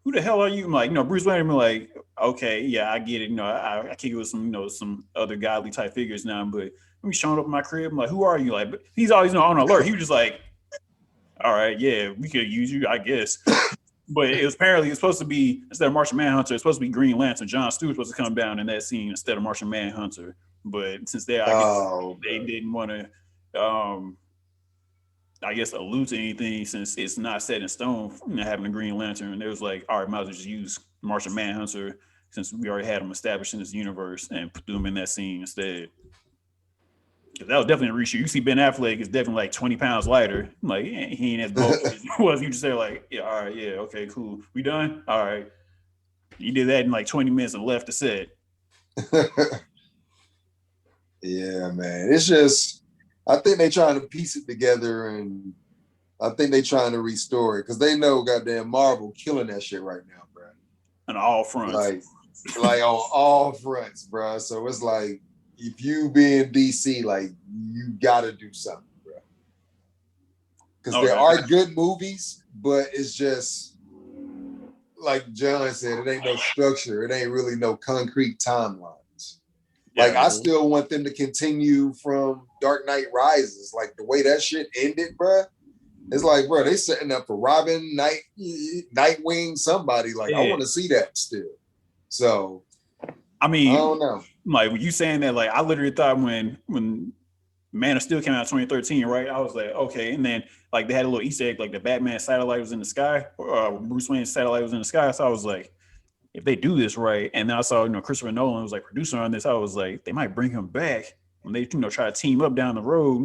who the hell are you? I'm like, Bruce Wayne, I'm like, okay, yeah, I get it. I kick it with some some other godly type figures now, but when he's showing up in my crib, I'm like, who are you? Like, but he's always on alert. He was just like, all right, yeah, we could use you, I guess. But it was apparently it's supposed to be, instead of Martian Manhunter, it's supposed to be Green Lantern. John Stewart's supposed to come down in that scene instead of Martian Manhunter. But since they didn't want to I guess allude to anything since it's not set in stone having a Green Lantern, and it was like, all right, might as well just use Martian Manhunter since we already had him established in this universe and put them in that scene instead. That was definitely a reshoot. You see Ben Affleck is definitely like 20 pounds lighter. Like he ain't as bulky as he was. You just say like, yeah, all right, yeah, okay, cool. We done? All right. You did that in like 20 minutes and left the set. Yeah, man. It's just, I think they trying to piece it together, and I think they trying to restore it because they know goddamn Marvel killing that shit right now, bro. On all fronts. Like on all fronts, bro. So it's like, if you being DC, like you gotta do something, bro. Because there are good movies, but it's just like John said, it ain't no structure. It ain't really no concrete timelines. Like I still want them to continue from Dark Knight Rises. Like the way that shit ended, bro. It's like, bro, they setting up for Robin, Nightwing, somebody. Like I want to see that still. So I mean, I don't know. Like you saying that, like I literally thought when Man of Steel came out in 2013, right? I was like, okay, and then like they had a little Easter egg, like the Batman satellite was in the sky, or Bruce Wayne's satellite was in the sky. So I was like, if they do this right, and then I saw Christopher Nolan was like producer on this, I was like, they might bring him back when they try to team up down the road,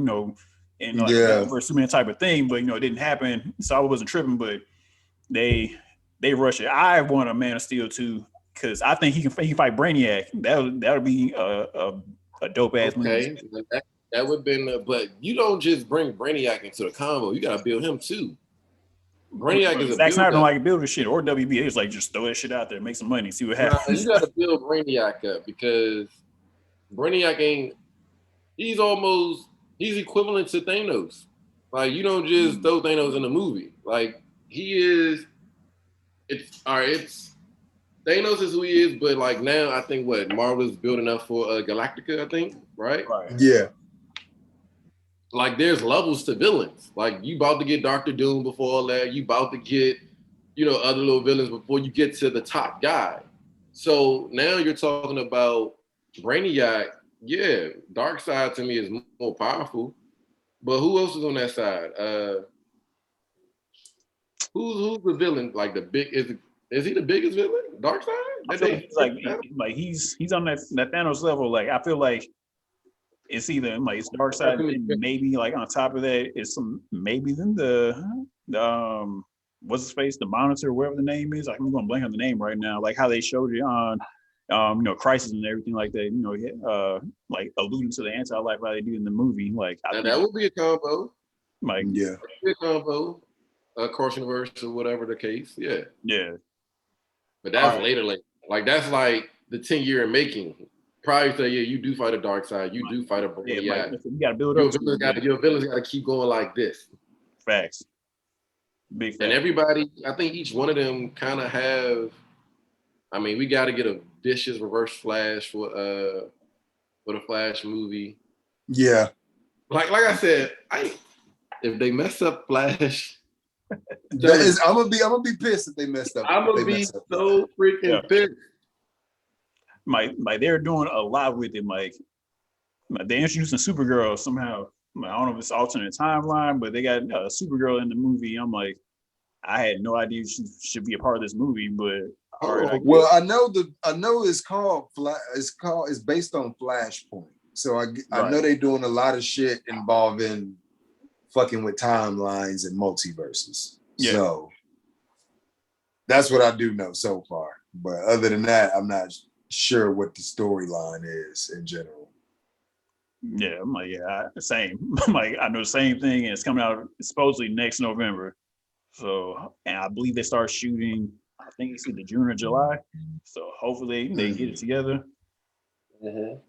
and like for a Superman type of thing, but it didn't happen, so I wasn't tripping, but they rush it. I want a Man of Steel too. Because I think he can fight Brainiac. That would be a dope ass movie. That would have been, but you don't just bring Brainiac into the combo. You got to build him too. Brainiac is a Zack Synder don't like building shit, or WB. It's like just throw that shit out there, make some money, see what happens. You got to build Brainiac up because Brainiac ain't. He's equivalent to Thanos. Like you don't just throw Thanos in a movie. Like he is. It's all right. Thanos is who he is, but like now I think Marvel is building up for Galactica, I think, right? Yeah. Like there's levels to villains. Like you about to get Doctor Doom before all that. You about to get, other little villains before you get to the top guy. So now you're talking about Brainiac. Yeah, Darkseid to me is more powerful. But who else is on that side? Who's the villain? Like the big is he the biggest villain? Darkseid? I That feel they like he's on that Thanos level. Like I feel like it's either like it's Darkseid, and maybe like on top of that, it's some maybe then the what's his face, the Monitor, whatever the name is. I'm going to blank on the name right now. Like how they showed it on Crisis and everything like that. Like alluding to the anti-life how they do in the movie. Like I now think that would be a combo. like Yeah. Be a combo. Cross universe or whatever the case. Yeah. yeah. But that's All right. later. Like that's like the 10-year in making. Prior to you do fight a dark side. You do fight a Yeah, Brainiac. like you got to build up to it. Your villains got to keep going like this. Facts. Big facts. And everybody, I think each one of them kind of have. I mean, we got to get a vicious reverse Flash for the Flash movie. Yeah. Like I said, if they mess up Flash, I'm gonna be pissed if they messed up. I'm gonna be so freaking pissed. Like they're doing a lot with it. Like they're introducing Supergirl somehow. I don't know if it's alternate timeline, but they got Supergirl in the movie. I'm like, I had no idea she should be a part of this movie, but well, I know it's called it's based on Flashpoint. So I know they're doing a lot of shit involving fucking with timelines and multiverses. Yeah. So that's what I do know so far. But other than that, I'm not sure what the storyline is in general. Yeah, I'm like, yeah, same. I'm like, I know the same thing, and it's coming out supposedly next November. So, and I believe they start shooting, I think it's either June or July. So hopefully they get it together. Mm-hmm.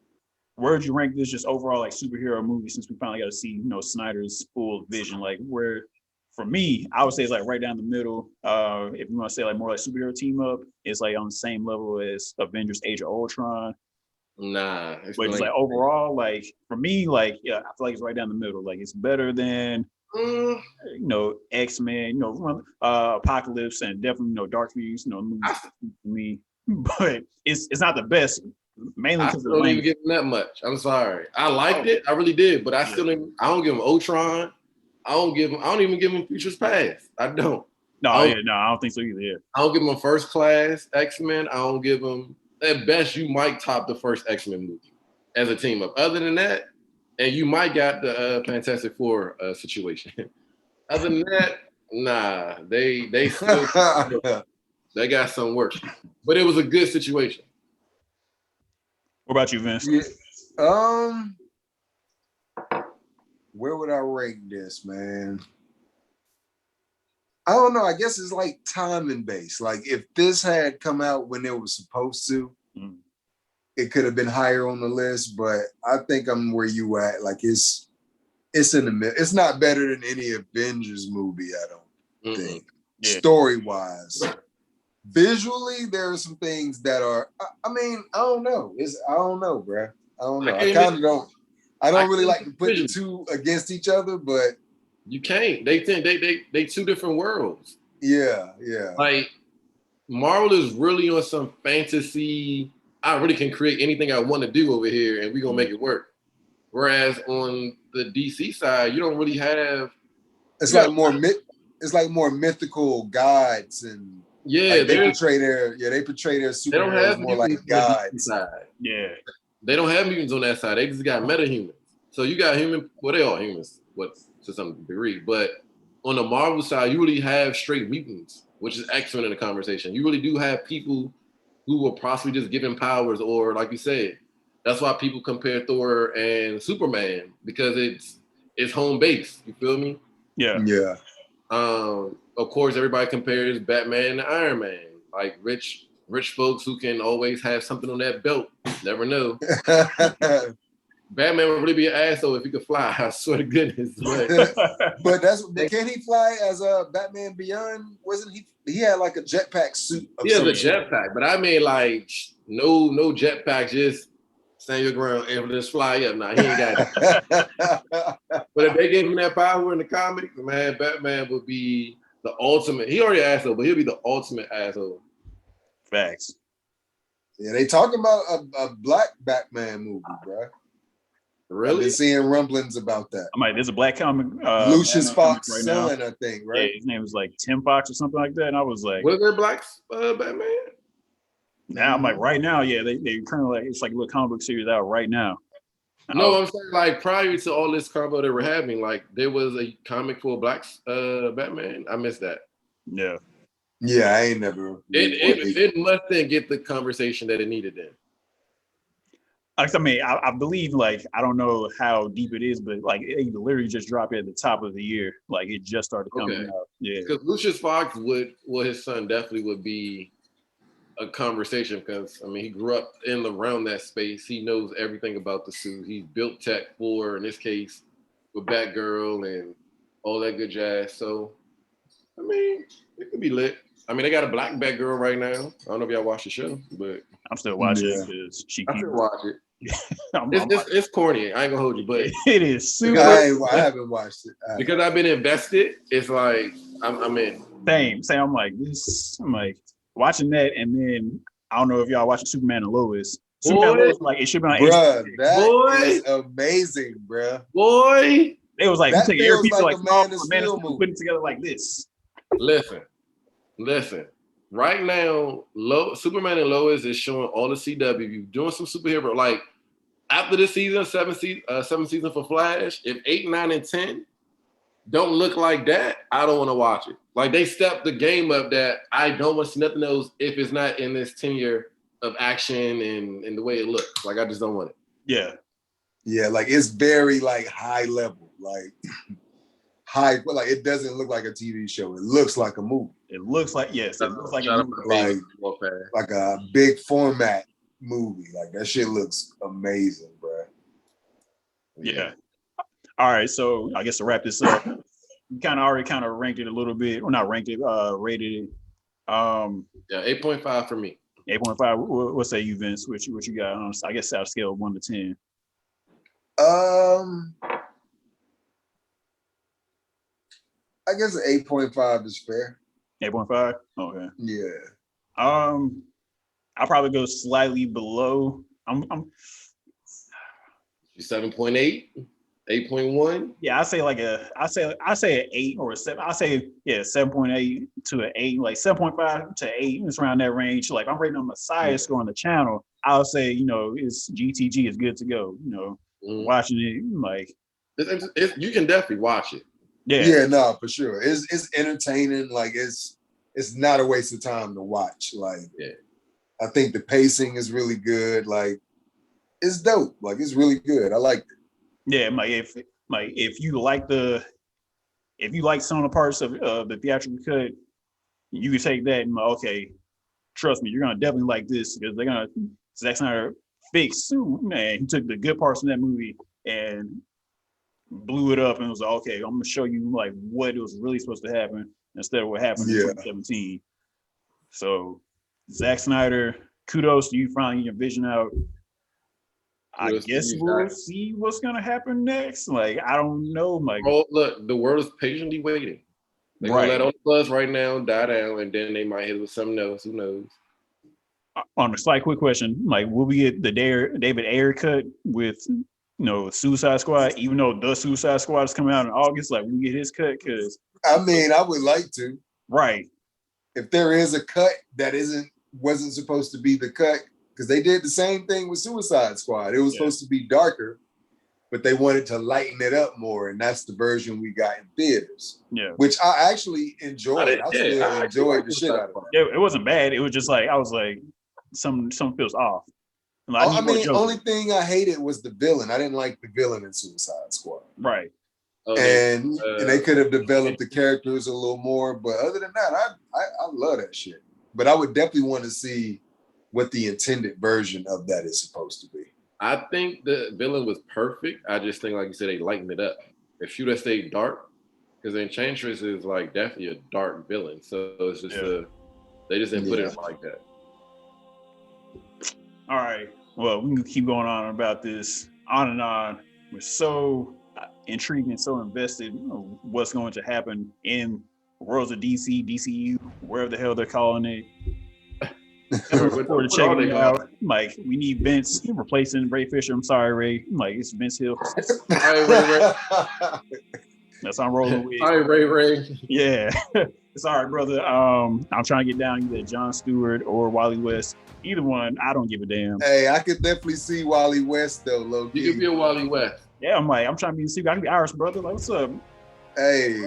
Where would you rank this just overall like superhero movie since we finally got to see, Snyder's full vision? Like where, for me, I would say it's like right down the middle. If you want to say like more like superhero team up, it's like on the same level as Avengers Age of Ultron. Nah, but it's like overall, like for me, like I feel like it's right down the middle. Like it's better than X-Men, Apocalypse, and definitely Dark Phoenix, movies for me. But it's not the best, mainly because I don't even give them that much. I'm sorry, I liked it, I really did, but I still I don't give them Ultron. I don't even give them Futures Past. I don't. I don't think so either. Yeah. I don't give them First Class X-Men. I don't give them. At best, you might top the first X-Men movie as a team up. Other than that, and you might got the Fantastic Four situation. Other than that, nah, they still they got some work. But it was a good situation. What about you, Vince? Yeah. Where would I rank this, man? I don't know. I guess it's like timing based. Like if this had come out when it was supposed to, it could have been higher on the list. But I think I'm where you at. Like it's in the middle. It's not better than any Avengers movie. I don't think. Yeah. Story wise, visually there are some things that are. I mean, I don't know. I don't know, bro. I don't know. I kind of don't. I don't really like to put the two against each other, but. You can't. They two different worlds. Yeah. Like Marvel is really on some fantasy. I really can create anything I want to do over here, and we're gonna make it work. Whereas on the DC side, you don't really have. It's like more mythical gods and they portray their superheroes more like gods. Yeah. They don't have mutants on that side. They just got metahumans. So you got human. Well, they all humans. To some degree, but on the Marvel side, you really have straight mutants, which is excellent in the conversation. You really do have people who were possibly just given powers, or like you said, that's why people compare Thor and Superman, because it's home base. You feel me? Yeah. Of course, everybody compares Batman to Iron Man, like rich folks who can always have something on that belt. Never know. Batman would really be an asshole if he could fly. I swear to goodness. But can he fly as a Batman Beyond? Wasn't he? He had like a jetpack suit. He has a jetpack, but I mean like no jetpack. Just stand your ground and just fly up. Nah, he ain't got it. But if they gave him that power in the comics, man, Batman would be the ultimate. He already an asshole, but he'll be the ultimate asshole. Facts. Yeah, they talking about a black Batman movie, bro. I've Really? been seeing rumblings about that. I'm like, there's a black comic. Lucius Batman comic Fox's son, I think, Yeah, right? his name was like Tim Fox or something like that. And I was like, Was there black Batman? now I'm like, right now, yeah, they currently like it's like a little comic book series out right now. No, I'm saying like prior to all this combo that we're having, like there was a comic for black Batman. I missed that. Yeah. Yeah, I ain't never. It must then get the conversation that it needed then. I mean, I believe like I don't know how deep it is, but like it literally just dropped at the top of the year. Like it just started coming out. Yeah. Because Lucius Fox his son definitely would be a conversation because I mean he grew up in around that space. He knows everything about the suit. He's built tech for, in this case, with Batgirl and all that good jazz. So I mean, it could be lit. I mean, they got a black Batgirl right now. I don't know if y'all watch the show, but I'm still watching it because she keeps. I still watch it. I'm It's corny. I ain't gonna hold you, but it is super. I haven't watched it because I've been invested. It's like I'm in. Same. I'm like this. I'm like watching that, and then I don't know if y'all watching Superman and Lois. Superman and Lois, like it should be on bruh, HBO. that is amazing, bruh. Boy, it was like that take feels earpiece like like a Man of Steel put movie. it together like this. Listen. Right now, Superman and Lois is showing all the CW doing some superhero. Like after this season, seventh season for Flash. If 8, 9, and 10 don't look like that, I don't want to watch it. Like they stepped the game up that I don't want to see nothing else if it's not in this tenure of action and the way it looks. Like I just don't want it. Yeah, like it's very like high level, like high, but like it doesn't look like a TV show. It looks like a movie. It looks like it looks like a movie. Like a big format movie. Like that shit looks amazing, bro. Yeah. All right, so I guess to wrap this up, you already ranked it a little bit, or not ranked it, rated it. 8.5 for me. 8.5. What say you, Vince? What you got on? I guess on a scale of 1 to 10. I guess an 8.5 is fair. 8.5. Okay. Yeah. I'll probably go slightly below. I'm 7.8, 8.1. Yeah, I say an 8 or a 7. I say 7.8 to an 8, like 7.5 to 8. It's around that range. Like I'm rating on Messiah score on the channel. I'll say it's GTG is good to go. Watching it like you can definitely watch it. Yeah, no, for sure. It's entertaining. Like it's not a waste of time to watch. Like I think the pacing is really good. Like it's dope. Like it's really good. I liked it. Yeah, if you like some of the parts of the theatrical cut, you can take that and okay, trust me, you're gonna definitely like this because they're gonna Zack Snyder fix. Man, he took the good parts in that movie and blew it up and was like, okay, I'm gonna show you like what was really supposed to happen instead of what happened in 2017. So Zack Snyder, kudos to you finally your vision out. I guess we'll see what's gonna happen next. Like I don't know. Like, look, the world is patiently waiting. They're gonna let all the buzz right now die down, and then they might hit with something else. Who knows? On a slight quick question, like, will we get the David Ayer cut with Suicide Squad? Even though the Suicide Squad is coming out in August, like, we get his cut because I mean, I would like to. Right. If there is a cut that wasn't supposed to be the cut. Because they did the same thing with Suicide Squad. It was supposed to be darker, but they wanted to lighten it up more, and that's the version we got in theaters. Yeah, which I actually enjoyed. I still enjoyed the shit out of it. It wasn't bad. It was just like I was like, some feels off. Like, only thing I hated was the villain. I didn't like the villain in Suicide Squad. Right. And they could have developed the characters a little more, but other than that, I love that shit. But I would definitely want to see what the intended version of that is supposed to be. I think the villain was perfect. I just think, like you said, they lightened it up. If she would have stayed dark, because Enchantress is like definitely a dark villain. So it's just they just didn't put it like that. All right. Well, we can keep going on about this on and on. We're so intrigued and so invested in what's going to happen in worlds of DC, DCU, wherever the hell they're calling it. I look forward to checking it out. I'm like, we need Vince replacing Ray Fisher. I'm sorry, Ray. I'm like, it's Vince Hill. All right, Ray. That's how I'm rolling with. All right, Ray. Yeah. It's all right, brother. I'm trying to get down either Jon Stewart or Wally West. Either one, I don't give a damn. Hey, I could definitely see Wally West though, low key. You could be a Wally West. Yeah, I'm trying to be a secret. I can be Irish, brother. Like, what's up? Hey,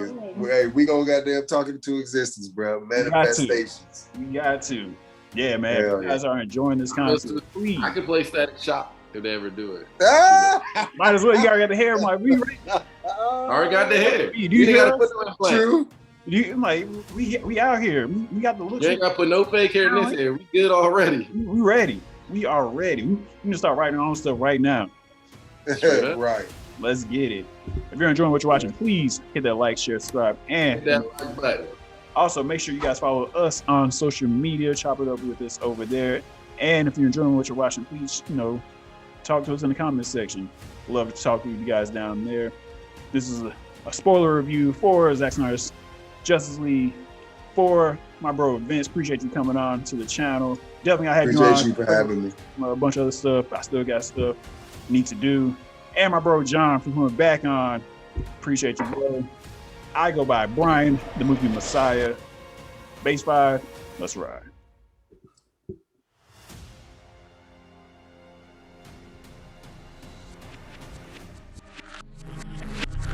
we gonna goddamn talk into existence, bro. Manifestations. We got to. Yeah, man. Hell if you guys are enjoying this content, please. I could play Static Shock if they ever do it. Might as well. You already got the hair. I'm like, we ready. I already got the hair. You gotta put no implant. True. Like, we out here. We got the look. You ain't gotta put no fake hair in this hair. We good already. We ready. We are ready. We can just start writing our own stuff right now. Right. Let's get it. If you're enjoying what you're watching, please hit that like, share, subscribe, and hit that like button. Also make sure you guys follow us on social media. Chop it up with us over there. And if you're enjoying what you're watching, please, talk to us in the comments section. Love to talk to you guys down there. This is a spoiler review for Zack Snyder's Justice League. For my bro Vince, appreciate you coming on to the channel. Definitely, I had you on. Appreciate you for having me. A bunch of other stuff. I still got stuff need to do. And my bro John for coming back on. Appreciate you, bro. I go by Brian, the movie Messiah. Base 5, let's ride.